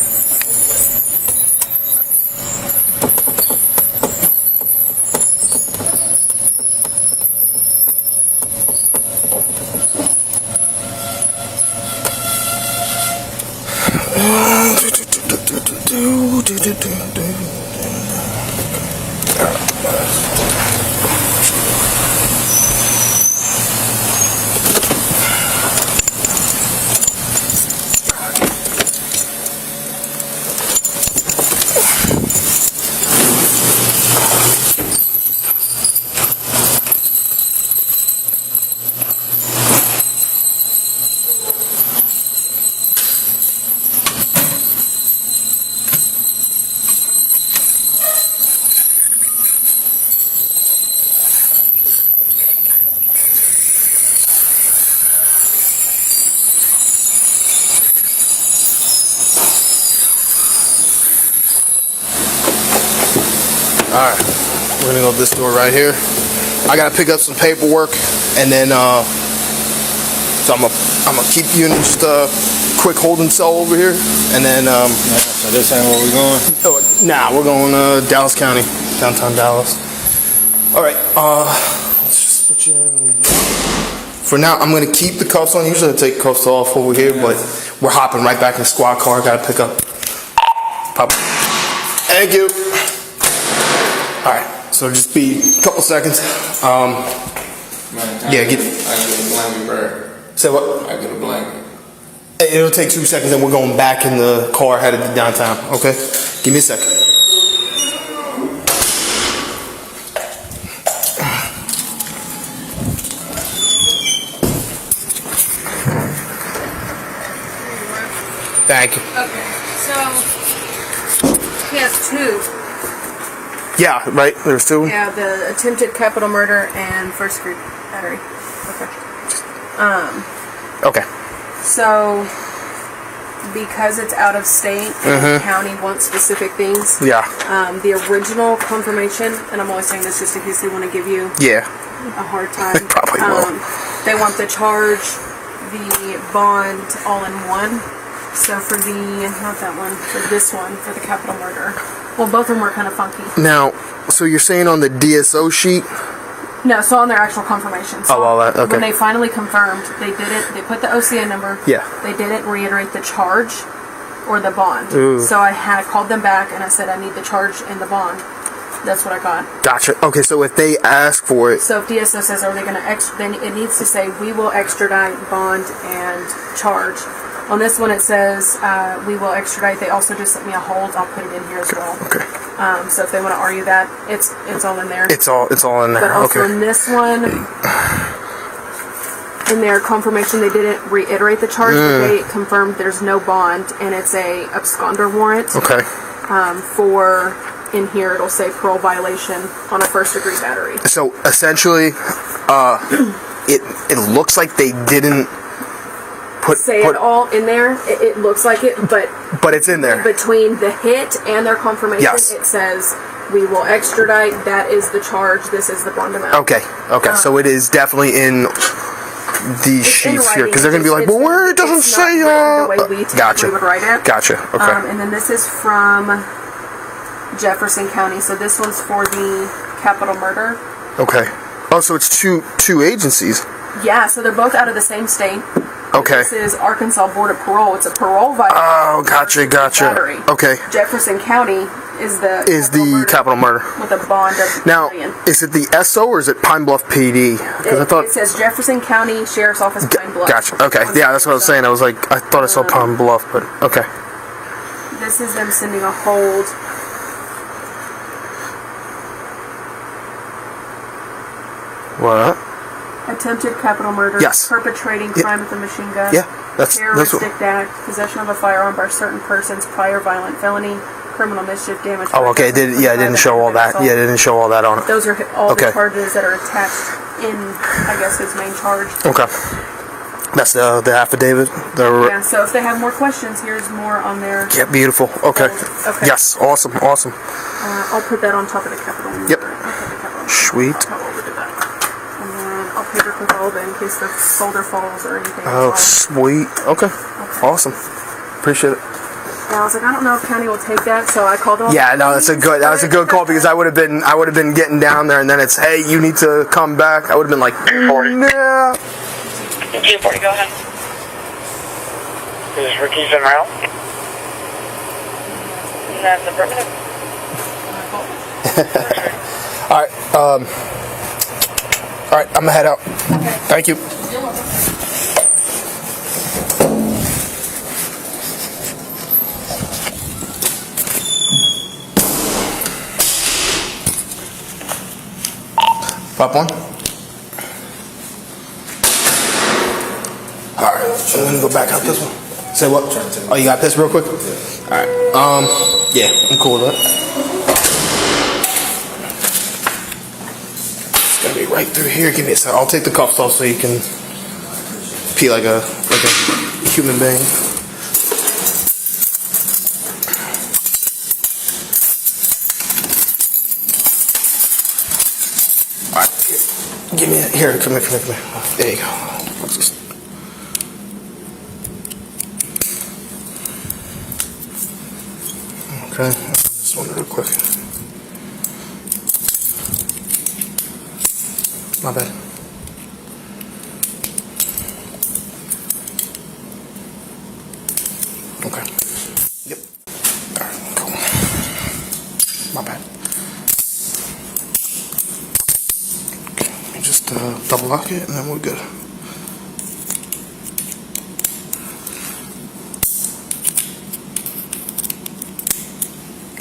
Speaker 1: Alright, we're gonna go to this door right here. I gotta pick up some paperwork, and then so I'm gonna keep you in just a quick holding cell over here, and then
Speaker 2: So this ain't where we going?
Speaker 1: nah, we're going Dallas County, downtown Dallas. Alright, let's just put you in. For now, I'm gonna keep the cuffs on. Usually I take cuffs off over here, but we're hopping right back in the squad car. Gotta pick up Pop. Thank you. Alright, so just be a couple seconds. Yeah, get.
Speaker 5: I get a blanket, bro.
Speaker 1: Say what?
Speaker 5: I get a blanket.
Speaker 1: It'll take 2 seconds, and we're going back in the car headed to downtown. Okay, give me a second. Thank you.
Speaker 3: Okay, so he has two.
Speaker 1: Yeah, right. There's two.
Speaker 3: Yeah, the attempted capital murder and first degree battery. Okay.
Speaker 1: Okay.
Speaker 3: So because it's out of state and the county wants specific things.
Speaker 1: Yeah.
Speaker 3: The original confirmation, and I'm always saying this just in case they want to give you
Speaker 1: Yeah.
Speaker 3: a hard time.
Speaker 1: Probably will.
Speaker 3: They want the charge, the bond, all in one. So for not that one, for this one, for the capital murder. Well, both of them were kind of funky.
Speaker 1: Now, so you're saying on the DSO sheet?
Speaker 3: No, so on their actual confirmation. So
Speaker 1: all that, okay.
Speaker 3: When they finally confirmed, they did it, they put the OCA number.
Speaker 1: Yeah.
Speaker 3: They didn't reiterate the charge or the bond.
Speaker 1: Ooh.
Speaker 3: So I had called them back and I said, I need the charge and the bond. That's what I got.
Speaker 1: Gotcha. Okay, so if they ask for it.
Speaker 3: So if DSO says, are they going to then it needs to say, we will extradite bond and charge. On this one, it says, we will extradite. They also just sent me a hold. I'll put it in here as well.
Speaker 1: Okay.
Speaker 3: So if they want to argue that, it's all in there.
Speaker 1: It's all in there.
Speaker 3: But also
Speaker 1: Okay.
Speaker 3: in this one, in their confirmation, they didn't reiterate the charge, but they confirmed there's no bond, and it's a absconder warrant.
Speaker 1: Okay.
Speaker 3: For, in here, it'll say parole violation on a first degree battery.
Speaker 1: So essentially, it looks like they didn't put
Speaker 3: it all in there. It looks like it,
Speaker 1: but it's in there.
Speaker 3: Between the hit and their confirmation,
Speaker 1: Yes.
Speaker 3: it says we will extradite. That is the charge. This is the bond amount.
Speaker 1: Okay. So it is definitely in these sheets here, because they're gonna be like, well, where it doesn't say.
Speaker 3: The way we
Speaker 1: Gotcha.
Speaker 3: would write it.
Speaker 1: Gotcha. Okay.
Speaker 3: And then this is from Jefferson County. So this one's for the capital murder.
Speaker 1: Okay. Oh, so it's two agencies.
Speaker 3: Yeah. So they're both out of the same state.
Speaker 1: Okay.
Speaker 3: This is Arkansas Board of Parole. It's a parole violation.
Speaker 1: Oh, gotcha.
Speaker 3: Battery.
Speaker 1: Okay.
Speaker 3: Jefferson County is the
Speaker 1: capital murder
Speaker 3: with a bond of
Speaker 1: now.
Speaker 3: $1 million.
Speaker 1: Is it the SO or is it Pine Bluff PD? Because I thought
Speaker 3: it says Jefferson County Sheriff's Office, Pine Bluff.
Speaker 1: Gotcha. Okay. Yeah, that's what I was saying. I was like, I thought I saw Pine Bluff, but okay.
Speaker 3: This is them sending a hold.
Speaker 1: What?
Speaker 3: Attempted capital murder.
Speaker 1: Yes.
Speaker 3: Perpetrating crime with a machine gun.
Speaker 1: Yeah. That's
Speaker 3: Terroristic
Speaker 1: what.
Speaker 3: Act. Possession of a firearm by certain persons. Prior violent felony. criminal mischief, damage.
Speaker 1: Oh, okay. It didn't show all that. Yeah, it didn't show all that on it.
Speaker 3: Those are all
Speaker 1: Okay.
Speaker 3: the charges that are attached in, I guess, his main charge.
Speaker 1: Okay. That's the affidavit.
Speaker 3: Yeah, so if they have more questions, here's more on there.
Speaker 1: Yeah, beautiful. Okay.
Speaker 3: Okay.
Speaker 1: Yes, awesome.
Speaker 3: I'll put that on top of the capital.
Speaker 1: Yep.
Speaker 3: I'll put the capital.
Speaker 1: Sweet.
Speaker 3: I'll overdo that. And then I'll paperclip all of it in case the folder falls or anything.
Speaker 1: Oh, sweet. Okay. Awesome. Appreciate it.
Speaker 3: Yeah, I was like, I don't know if county will take that, so I called all.
Speaker 1: Yeah, no, that was a good call because I would have been getting down there and then it's, hey, you need to come back. I would have been like, nah.
Speaker 6: 240, go ahead. This is Ricky's en route. That's affirmative.
Speaker 1: All right, I'm gonna head out. Thank you. Pop one. All right, I'm gonna go back out this one. Say what? Oh, you got pissed real quick? All right. Yeah, I'm cool with that. It's gonna be right through here. Give me a second. I'll take the cuffs off so you can pee like a human being. All right, give me it. Here, come here. There you go. Okay, this one real quick. My bad. Okay. Yep. Alright, cool. My bad. Okay, let me just double lock it and then we're good.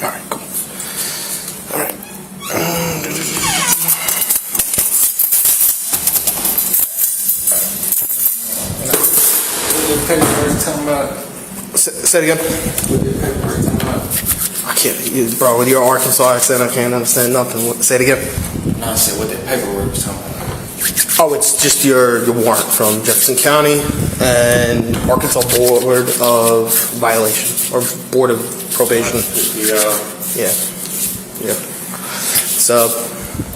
Speaker 1: Alright, cool. Alright. Say it again. I can't, bro, with your Arkansas accent, I can't understand nothing. Say it again.
Speaker 5: No, I said what that paperwork was talking about.
Speaker 1: Oh, it's just your warrant from Jefferson County and Arkansas Board of Violation or Board of Probation. Yeah. It's a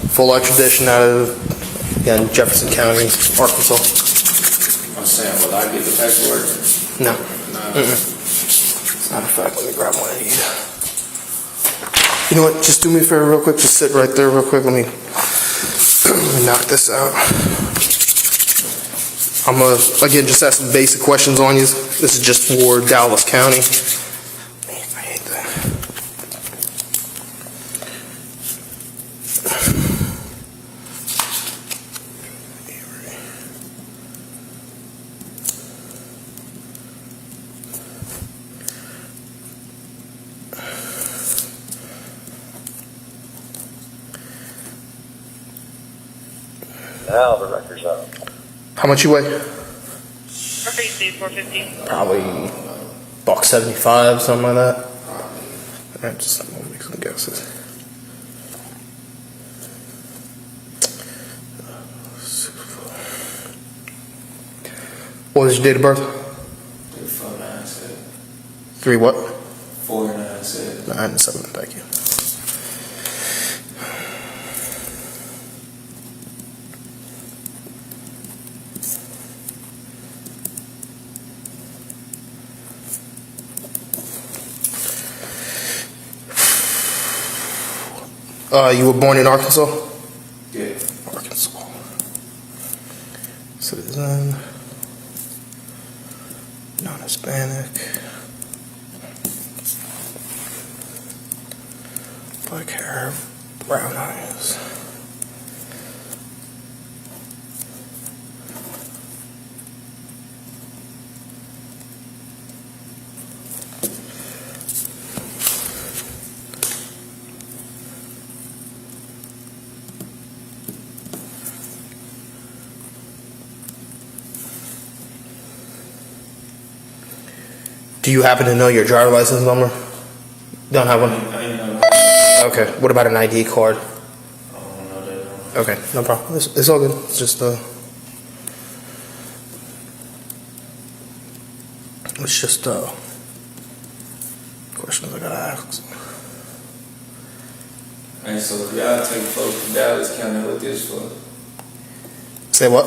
Speaker 1: full extradition out of, again, Jefferson County, Arkansas.
Speaker 5: I'm saying, will I get the paperwork?
Speaker 1: No. It's not a fact. Let me grab one of these. You know what? Just do me a favor real quick. Just sit right there real quick. Let me knock this out. I'm going to, again, just ask some basic questions on you. This is just for Dallas County. Man, I hate that.
Speaker 6: Now the record's up.
Speaker 1: How much you weigh?
Speaker 6: 450.
Speaker 1: Probably $175, something like that. Alright, just I'm gonna make some guesses. What was your date of birth?
Speaker 5: 497.
Speaker 1: 3 what?
Speaker 5: 497.
Speaker 1: 9 and 7, thank you. You were born in Arkansas?
Speaker 5: Yeah.
Speaker 1: Arkansas. Citizen. Non-Hispanic. Black hair. Brown eyes. Do you happen to know your driver's license number? Don't have one?
Speaker 5: I ain't know.
Speaker 1: Okay. What about an ID card?
Speaker 5: I don't know that.
Speaker 1: Okay, no problem. It's all good. It's just questions I gotta ask.
Speaker 5: Hey, so if y'all take folks from Dallas County, what this for?
Speaker 1: Say what?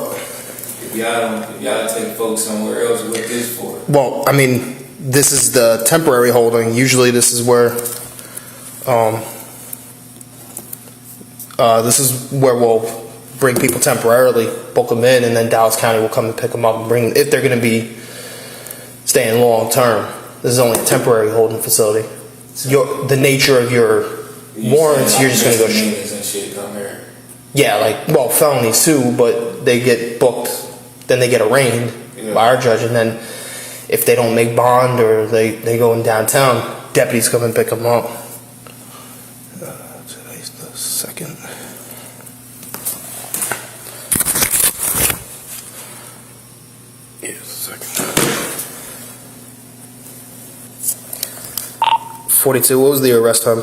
Speaker 5: If y'all take folks somewhere else, what this for?
Speaker 1: Well, I mean, this is the temporary holding. Usually, this is where, we'll bring people temporarily, book them in, and then Dallas County will come and pick them up and bring them if they're going to be staying long term. This is only a temporary holding facility. The nature of your warrants, you're just going to go.
Speaker 5: And shit come here.
Speaker 1: Yeah, felonies too, but they get booked, then they get arraigned by our judge, and then if they don't make bond or they go in downtown, deputies come and pick them up. Today's the 2nd. Here's the 2nd. 42, what was the arrest time?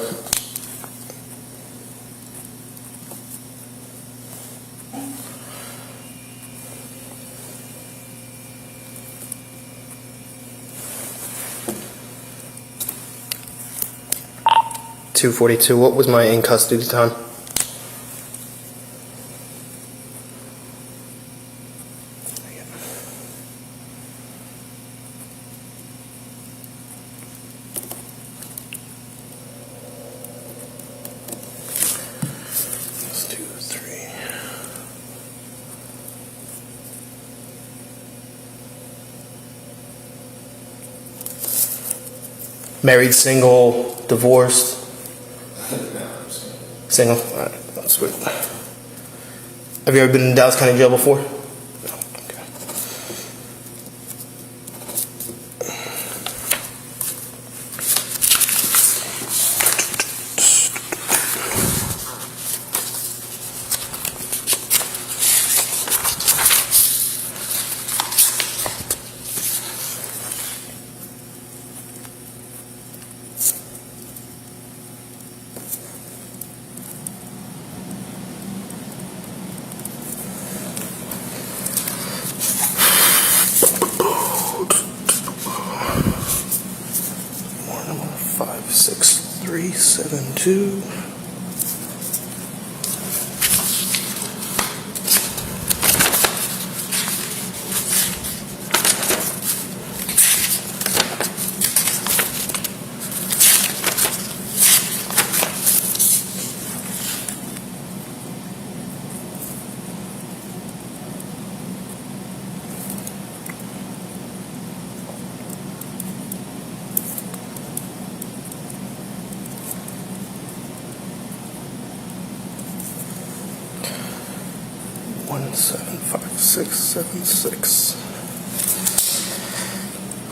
Speaker 1: .242. What was my in custody time? Let's do 3. Married, single, divorced? Single? Alright, that's sweet. Have you ever been in Dallas County Jail before? No. Okay. Warrant number 56372. One 75676.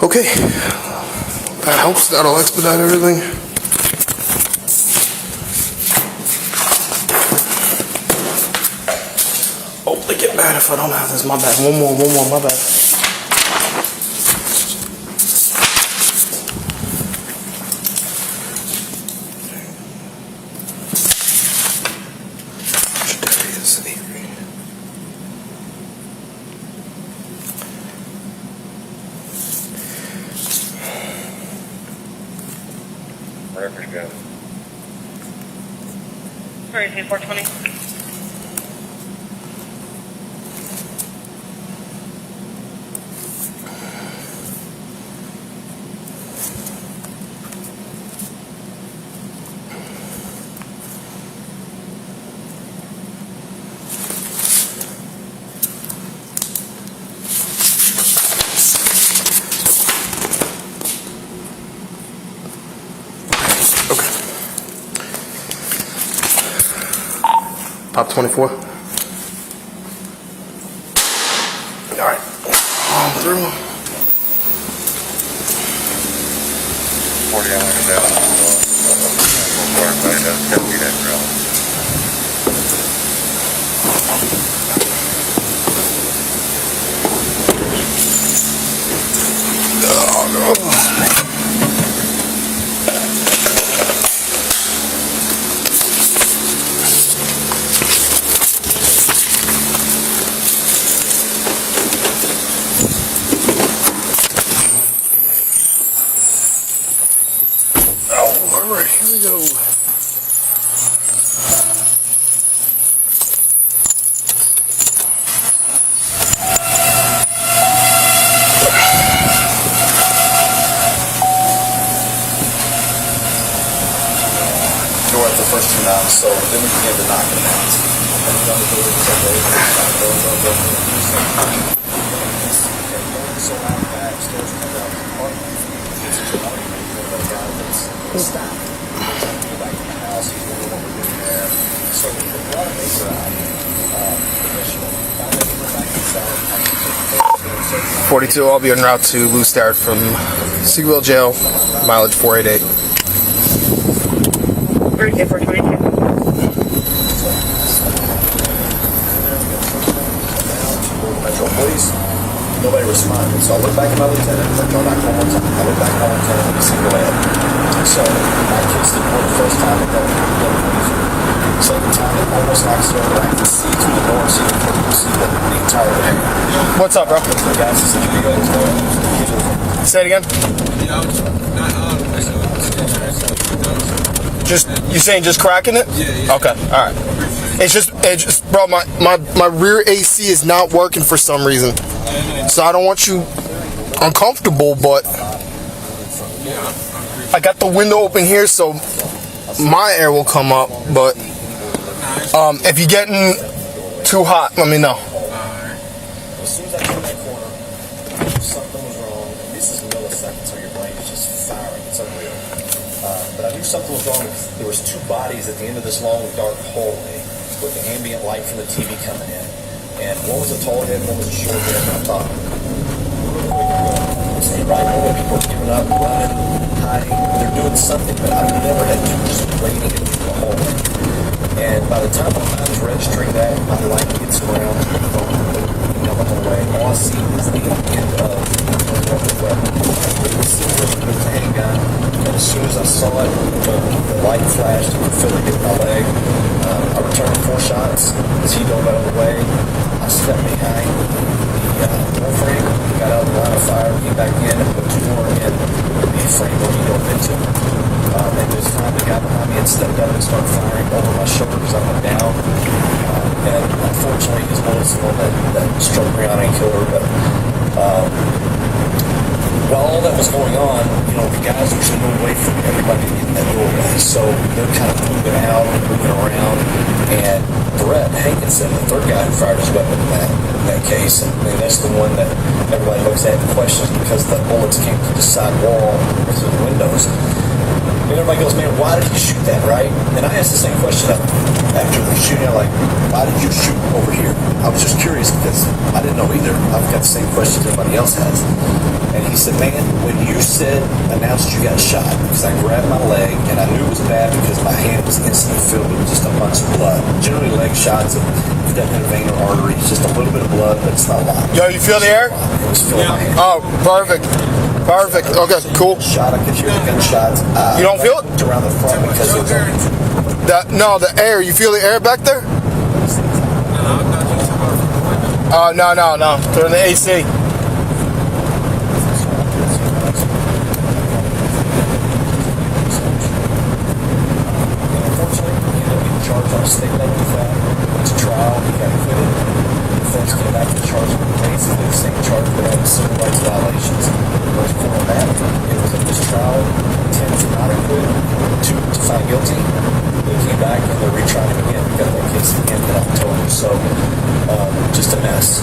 Speaker 1: Okay, that helps. That'll expedite everything. Oh, they get mad if I don't have this. My bad. One more. My bad.
Speaker 6: Wherever to go.
Speaker 7: Sorry, 420.
Speaker 1: Pop 24. Alright. On through.
Speaker 6: 40 hours down.
Speaker 1: Oh, no. Alright, here we go.
Speaker 8: Door at the first 2 knocks, so then we begin to knock it out. And then the door is okay. So out back, stairs come down to the apartment. This is not even a guy that's stopped. He's trying to go back to the house. He's wondering what we're doing there. So we brought a neighbor out, professional. Got a neighbor back inside.
Speaker 1: 42, I'll be en route to Lou Starrett from Seawell Jail, mileage 488.
Speaker 7: Very good for 22.
Speaker 8: Metro Police. Nobody responded. So I look back at my lieutenant. I go back one more time. I look back at my lieutenant. He said, go ahead. So I kissed the board the first time. It got second time, it almost knocks it over. I can see through the door, see the entire thing.
Speaker 1: What's up, bro?
Speaker 8: The guys just said, you guys there.
Speaker 1: Say it again. Just, you saying just cracking it?
Speaker 5: Yeah.
Speaker 1: Okay, alright. It's just, bro, my rear AC is not working for some reason. So I don't want you uncomfortable, but I got the window open here so my air will come up, but if you're getting too hot, let me know.
Speaker 8: As soon as I turned that corner, something was wrong. This is milliseconds, so your brain is just firing. It's unreal. But I knew something was wrong. There was 2 bodies at the end of this long, dark hallway with the ambient light from the TV coming in. And one was a tall head, one was a short head, and I thought, right now, people are giving up, running, hiding. They're doing something, but I've never had people just waiting in the hallway. And by the time I was registering that, my light gets around, down the hallway. All I see is the end of the weapon. It was a handgun, and as soon as I saw it, the light flashed, I could feel it hit my leg. I returned 4 shots. As he dove out of the way, I stepped behind the door frame, got out of the line of fire, came back in, and put 2 more in the frame where he dove into. And this time the guy behind me had stepped up and started firing over my shoulder because I went down. And unfortunately, his bullet's the one that struck Brianna and killed her. But while all that was going on, the guys were trying to move away from everybody in that doorway. So they're kind of moving out and moving around. And Brett Hankinson, the 3rd guy who fired his weapon in that case, and that's the one that everybody looks at and questions because the bullets came through the side wall or through the windows. And everybody goes, man, why did you shoot that, right? And I asked the same question after the shooting. I'm like, why did you shoot over here? I was just curious because I didn't know either. I've got the same questions everybody else has. And he said, man, when you announced you got shot, because I grabbed my leg and I knew it was bad because my hand was instantly filled with just a bunch of blood. Generally leg shots, if you don't hit a vein or artery, it's just a little bit of blood, but it's not a lot.
Speaker 1: Yo, you feel the air?
Speaker 8: It was filling my hand.
Speaker 1: Oh, perfect. Perfect. Okay, cool.
Speaker 8: Shot, I could hear the gunshots.
Speaker 1: You don't feel it?
Speaker 8: Around the front because it was
Speaker 1: No, the air. You feel the air back there? No. Turn the AC.
Speaker 8: charged on a state level offense. It's a trial. He got acquitted. The defense came back to charge him with basically the same charge but on civil rights violations. It was for that. It was a mistrial, intent to not acquit, to find guilty. They came back and they're retrying him again. We got that case again in October. So just a mess.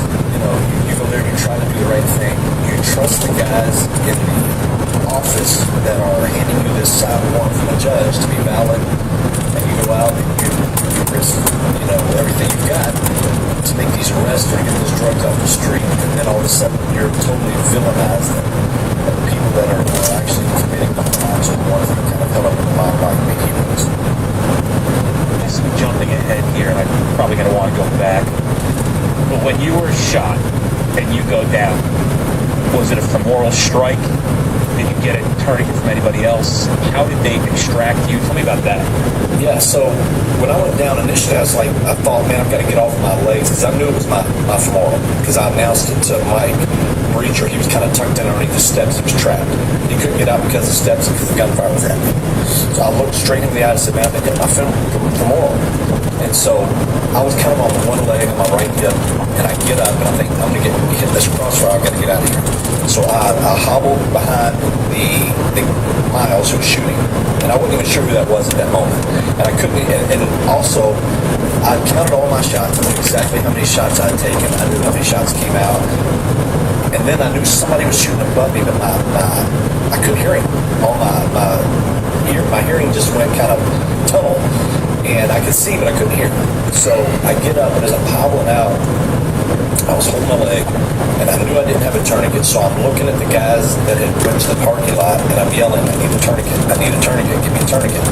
Speaker 8: You go there and you try to do the right thing. You trust the guys in the office that are handing you this side warrant from the judge to be valid. And you go out and you risk, everything you've got to make these arrests or get those drugs off the street, and then all of a sudden you're totally villainized. And the people that are actually committing the crimes are the ones that are kind of held up in the limelight and make heroes.
Speaker 9: This is jumping ahead here, and I'm probably going to want to go back. But when you were shot and you go down, was it a femoral strike? Did you get a tourniquet from anybody else. How did they extract you? Tell me about that.
Speaker 8: Yeah, so when I went down initially, I thought, man, I've got to get off my legs, because I knew it was my femoral, because I announced it to Mike Breacher. He was kind of tucked in underneath the steps. He was trapped. He couldn't get out because of the steps, because the gunfire was happening. So I looked straight in the eye and said, man, I've got my femoral. And so I was kind of on one leg on my right hip, and I get up, and I think, I'm going to hit this crossfire. I've got to get out of here. So I hobbled behind the Miles who was shooting, and I wasn't even sure who that was at that moment. And I couldn't, and also, I counted all my shots. I knew exactly how many shots I'd taken. I knew how many shots came out. And then I knew somebody was shooting above me, but I couldn't hear him. My hearing just went kind of tunnel, and I could see, but I couldn't hear. So I get up, and as I'm hobbling out, I was holding my leg, and I knew I didn't have a tourniquet, so I'm looking at the guys that had went to the parking lot, and I'm yelling, I need a tourniquet, I need a tourniquet, give me a tourniquet.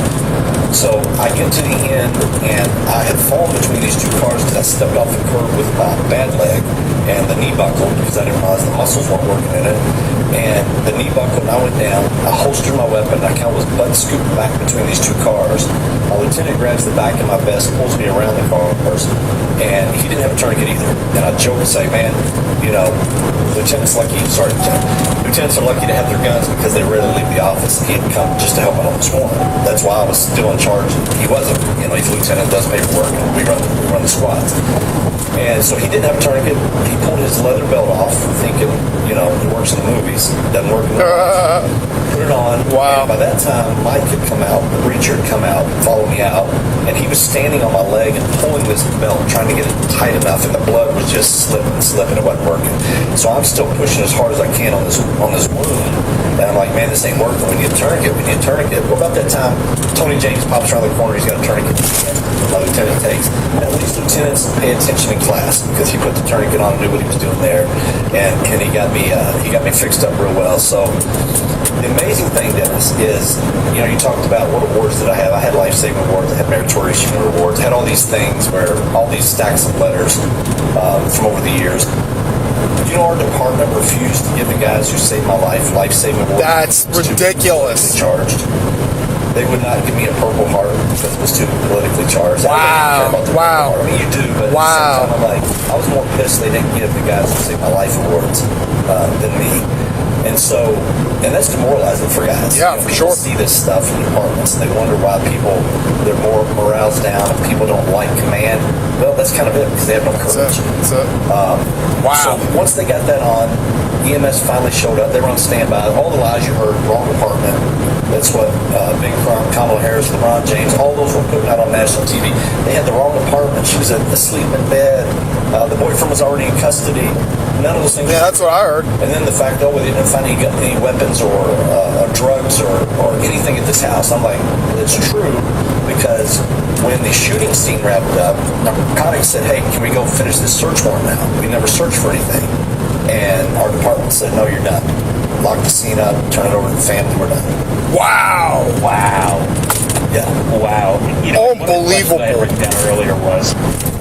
Speaker 8: So I get to the end, and I had fallen between these two cars because I stepped off the curb with my bad leg, and the knee buckled because I didn't realize the muscles weren't working in it. And the knee buckled, and I went down. I holstered my weapon, and I kind of was butt scooped back between these two cars. My lieutenant grabs the back of my vest, pulls me around the cars, and he didn't have a tourniquet either. And I joke and say, man, lieutenants are lucky to have their guns because they rarely leave the office. He had come just to help out on the sworn. That's why I was still in charge. He wasn't. He's a lieutenant, does paperwork, and we run the squads. And so he didn't have a tourniquet. He pulled his leather belt off, thinking, he works in the movies. Doesn't work in the movies. Put it on.
Speaker 1: Wow.
Speaker 8: And by that time, Mike had come out, the Breacher had come out, followed me out, and he was standing on my leg and pulling this belt, trying to get it tight enough, and the blood was just slipping. It wasn't working. So I'm still pushing as hard as I can on this wound. And I'm like, man, this ain't working. We need a tourniquet. Well, about that time, Tony James pops around the corner. He's got a tourniquet. My lieutenant takes. And at least lieutenants pay attention in class because he put the tourniquet on and knew what he was doing there. And he got me fixed up real well. So the amazing thing, Dennis, is, you talked about what awards did I have. I had life-saving awards. I had meritorious unit awards. I had all these things where all these stacks of letters from over the years. Our department refused to give the guys who saved my life life-saving awards.
Speaker 1: That's ridiculous.
Speaker 8: Charged. They would not give me a Purple Heart because it was too politically charged.
Speaker 1: Wow.
Speaker 8: I didn't care about the Purple Heart. I mean, you do, but
Speaker 1: wow.
Speaker 8: at the same time, I was more pissed they didn't give the guys who saved my life awards than me. And that's demoralizing for guys.
Speaker 1: Yeah, for sure.
Speaker 8: See this stuff in departments, and they wonder why their morale's down, and people don't like command. Well, that's kind of it, because they have no courage.
Speaker 1: That's it. Wow.
Speaker 8: So once they got that on, EMS finally showed up. They were on standby. All the lies you heard, wrong department. That's what Big Kamala Harris, LeBron James, all those were putting out on national TV. They had the wrong department. She was asleep in bed. The boyfriend was already in custody. None of those things.
Speaker 1: Yeah, that's what I heard.
Speaker 8: And then the fact, they didn't find any weapons or drugs or anything at this house. I'm like, it's true, because when the shooting scene wrapped up, narcotics said, hey, can we go finish this search warrant now? We never searched for anything. And our department said, no, you're done. Lock the scene up, turn it over to the family, we're done.
Speaker 1: Wow.
Speaker 8: Yeah.
Speaker 9: Wow.
Speaker 1: Unbelievable.
Speaker 9: One of the questions I had written down earlier was,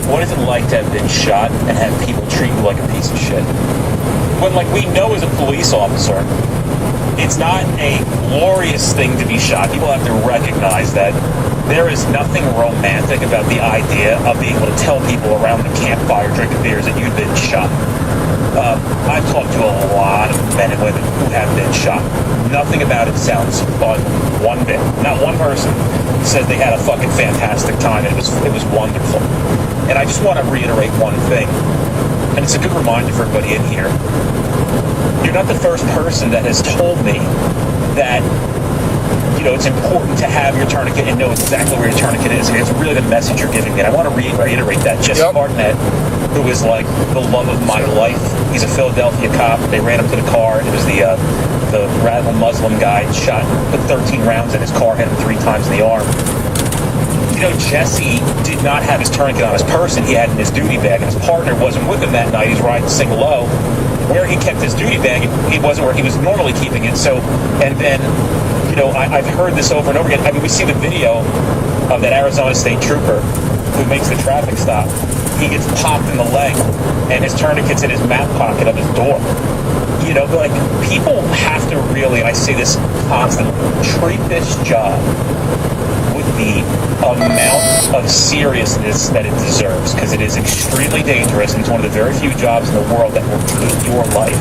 Speaker 9: what is it like to have been shot and have people treat you like a piece of shit? When, we know as a police officer, it's not a glorious thing to be shot. People have to recognize that there is nothing romantic about the idea of being able to tell people around the campfire drinking beers that you've been shot. I've talked to a lot of men and women who have been shot. Nothing about it sounds fun one bit. Not one person said they had a fucking fantastic time and it was wonderful. And I just want to reiterate one thing, and it's a good reminder for everybody in here. You're not the first person that has told me that it's important to have your tourniquet and know exactly where your tourniquet is. It's really the message you're giving me. And I want to reiterate that. Jesse Barnett, who is like the love of my life. He's a Philadelphia cop. They ran up to the car. It was the radical Muslim guy shot, put 13 rounds in his car, hit him 3 times in the arm. Jesse did not have his tourniquet on his person. He had it in his duty bag, and his partner wasn't with him that night. He's riding single low. Where he kept his duty bag, it wasn't where he was normally keeping it. So, and then, I've heard this over and over again. I mean, we see the video of that Arizona State trooper who makes the traffic stop. he gets popped in the leg and his tourniquet's in his mat pocket of his door. You know, like, people have to really, and I say this constantly, treat this job with the amount of seriousness that it deserves, because it is extremely dangerous, and it's one of the very few jobs in the world that will take your life.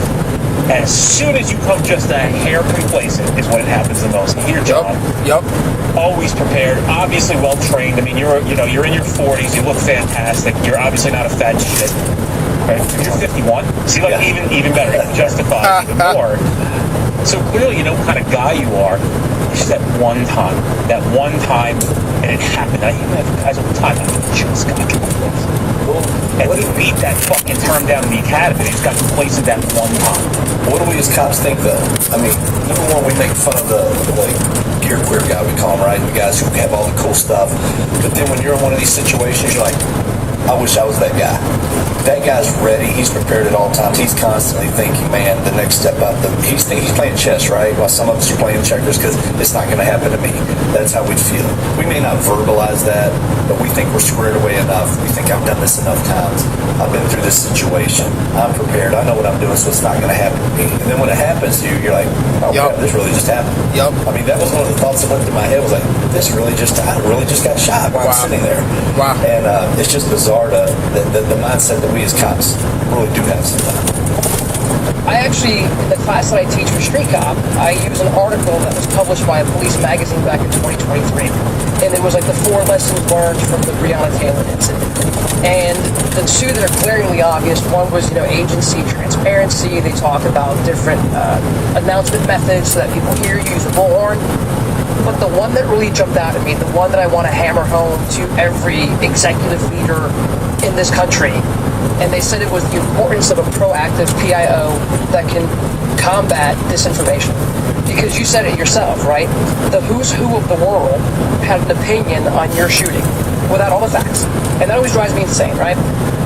Speaker 9: And as soon as you come just a hair complacent is when it happens the most. In your job, always prepared, obviously well trained. I mean, you're in your 40s, you look fantastic. You're obviously not a fat shit. Right? You're 51. See, like, even better, you can justify it even more. So clearly, you know what kind of guy you are. It's just that one time, and it happened. I even have guys all the time. I just got complacent. And we beat that fucking term down in the academy. They just got complacent that one time.
Speaker 8: What do we as cops think, though? I mean, number one, we make fun of the gear queer guy, we call him, right? The guys who have all the cool stuff. But then when you're in one of these situations, you're like, I wish I was that guy. That guy's ready. He's prepared at all times. He's constantly thinking, man, the next step up. He's playing chess, right? While some of us are playing checkers because it's not going to happen to me. That's how we feel. We may not verbalize that, but we think we're squared away enough. We think I've done this enough times. I've been through this situation. I'm prepared. I know what I'm doing, so it's not going to happen to me. And then when it happens to you, you're like, oh, God, this really just happened. I mean, that was one of the thoughts that went through my head. Was like, I really just got shot while I'm sitting there. And it's just bizarre the mindset that we as cops really do have sometimes.
Speaker 10: I actually, in the class that I teach for Street Cop, I use an article that was published by a police magazine back in 2023. And it was like the 4 lessons learned from the Breonna Taylor incident. And the 2 that are glaringly obvious, one was, agency transparency. They talk about different announcement methods so that people hear you use a bullhorn. But the one that really jumped out at me, the one that I want to hammer home to every executive leader in this country, and they said it was the importance of a proactive PIO that can combat disinformation. Because you said it yourself, right? The who's who of the world had an opinion on your shooting without all the facts. And that always drives me insane, right?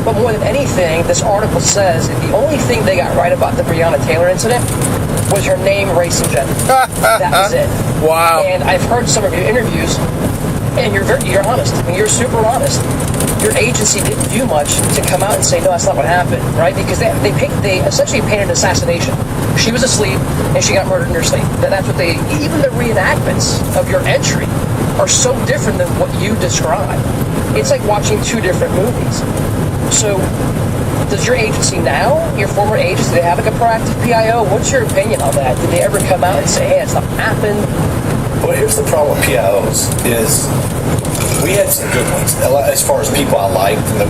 Speaker 10: But more than anything, this article says that the only thing they got right about the Breonna Taylor incident was her name, race, and gender. That was it.
Speaker 1: Wow.
Speaker 10: And I've heard some of your interviews, and you're honest. I mean, you're super honest. Your agency didn't do much to come out and say, no, that's not what happened, right? Because they essentially painted an assassination. She was asleep, and she got murdered in her sleep. That's what even the reenactments of your entry are so different than what you describe. It's like watching 2 different movies. So, does your agency now, your former agency, do they have like a proactive PIO? What's your opinion on that? Did they ever come out and say, hey, it's not happened?
Speaker 8: Well, here's the problem with PIOs is we had some good ones. As far as people I liked and that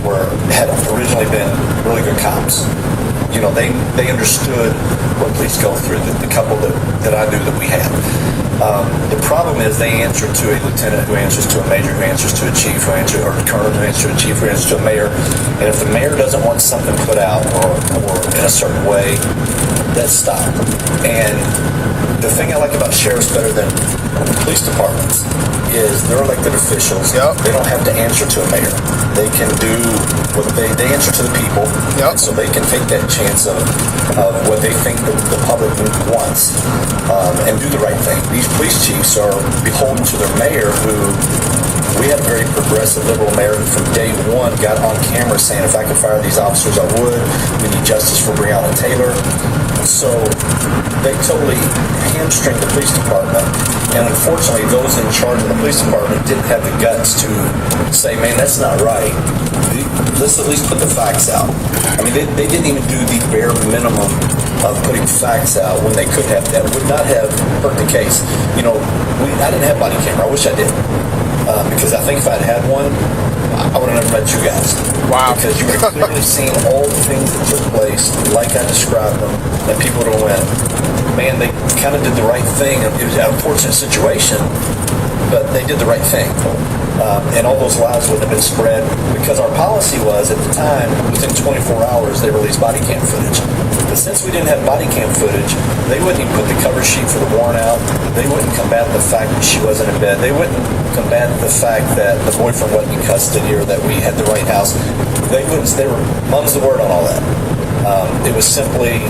Speaker 8: had originally been really good cops. They understood what police go through, the couple that I knew that we had. The problem is they answer to a lieutenant who answers to a major who answers to a chief or a colonel who answers to a chief who answers to a mayor. And if the mayor doesn't want something put out or in a certain way, that's stopped. And the thing I like about sheriffs better than police departments is they're elected officials. They don't have to answer to a mayor. They can do what they answer to the people. So they can take that chance of what they think the public wants and do the right thing. These police chiefs are beholden to their mayor, who we had a very progressive liberal mayor who from day one got on camera saying, if I could fire these officers, I would. We need justice for Breonna Taylor. So they totally hamstring the police department. And unfortunately, those in charge of the police department didn't have the guts to say, man, that's not right. Let's at least put the facts out. I mean, they didn't even do the bare minimum of putting facts out when they could have. That would not have hurt the case. I didn't have body camera. I wish I did. Because I think if I'd had one, I would have never met you guys. Wow. Because you would have clearly seen all the things that took place like I described them, and people would have went, man, they kind of did the right thing. It was an unfortunate situation, but they did the right thing. And all those lies wouldn't have been spread because our policy was, at the time, within 24 hours, they released body cam footage. But since we didn't have body cam footage, they wouldn't even put the cover sheet for the warrant out. They wouldn't combat the fact that she wasn't in bed. They wouldn't combat the fact that the boyfriend wasn't in custody or that we had the right house. They were mum's the word on all that. It was simply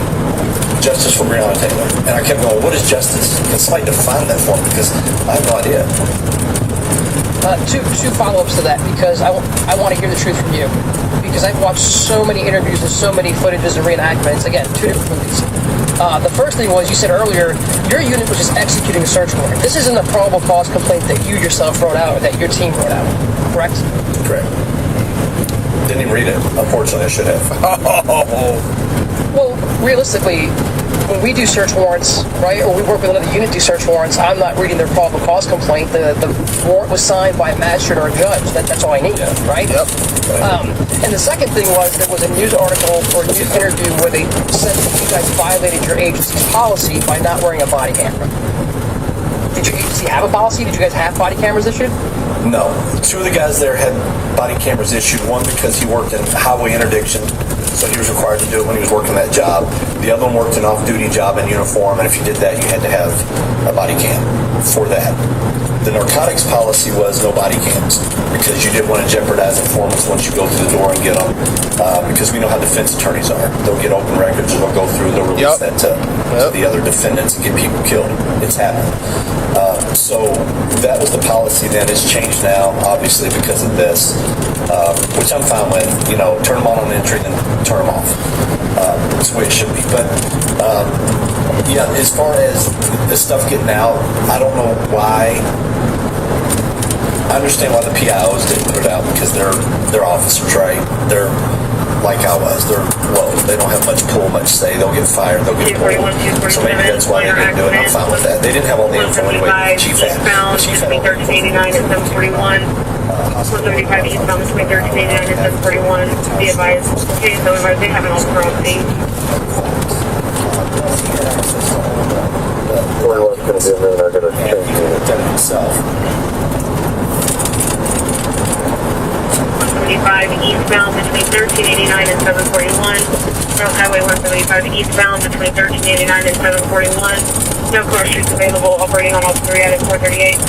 Speaker 8: justice for Breonna Taylor. And I kept going, what is justice? Can somebody define that for me? Because I have no idea.
Speaker 10: Two follow-ups to that, because I want to hear the truth from you. Because I've watched so many interviews and so many footages and reenactments. Again, two different movies. The first thing was, you said earlier, your unit was just executing a search warrant. This isn't a probable cause complaint that you yourself wrote out or that your team wrote out, correct?
Speaker 8: Correct. Didn't even read it. Unfortunately, I should have.
Speaker 10: Well, realistically, when we do search warrants, right, or we work with another unit to do search warrants, I'm not reading their probable cause complaint. The warrant was signed by a magistrate or a judge. That's all I need, right?
Speaker 1: Yep.
Speaker 10: And the second thing was, there was a news article or a news interview where they said that you guys violated your agency's policy by not wearing a body camera. Did your agency have a policy? Did you guys have body cameras issued?
Speaker 8: No. Two of the guys there had body cameras issued. One because he worked in highway interdiction, so he was required to do it when he was working that job. The other one worked an off-duty job in uniform, and if you did that, you had to have a body cam for that. The narcotics policy was no body cams, because you didn't want to jeopardize informants once you go through the door and get them, because we know how defense attorneys are. They'll get open records, they'll go through, they'll release that to the other defendants and get people killed. It's happened. So that was the policy then. It's changed now, obviously, because of this, which I'm fine with. You know, turn them on entry, then turn them off. That's the way it should be. But yeah, as far as this stuff getting out, I don't know why. I understand why the PIOs didn't put it out, because they're officers, right? They're like I was. They're low. They don't have much pull, much say. They'll get fired. They'll get pulled. So maybe that's why they didn't do it. I'm fine with that. They didn't have all the info anyway. The chief had. The chief had all the info.
Speaker 3: 1389 and 741. 135 eastbound between 1389 and 741. Be advised. Okay, so advised they have an all property.
Speaker 6: What's going to be a minute, I got to change it.
Speaker 8: Done it himself.
Speaker 3: 175 eastbound between 1389 and 741. North Highway 175 eastbound between 1389 and 741. No car streets available, operating on all three at 438.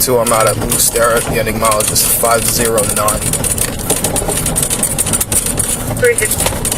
Speaker 1: I'm out at Blue Star. The ending mileage is 509.
Speaker 3: 360.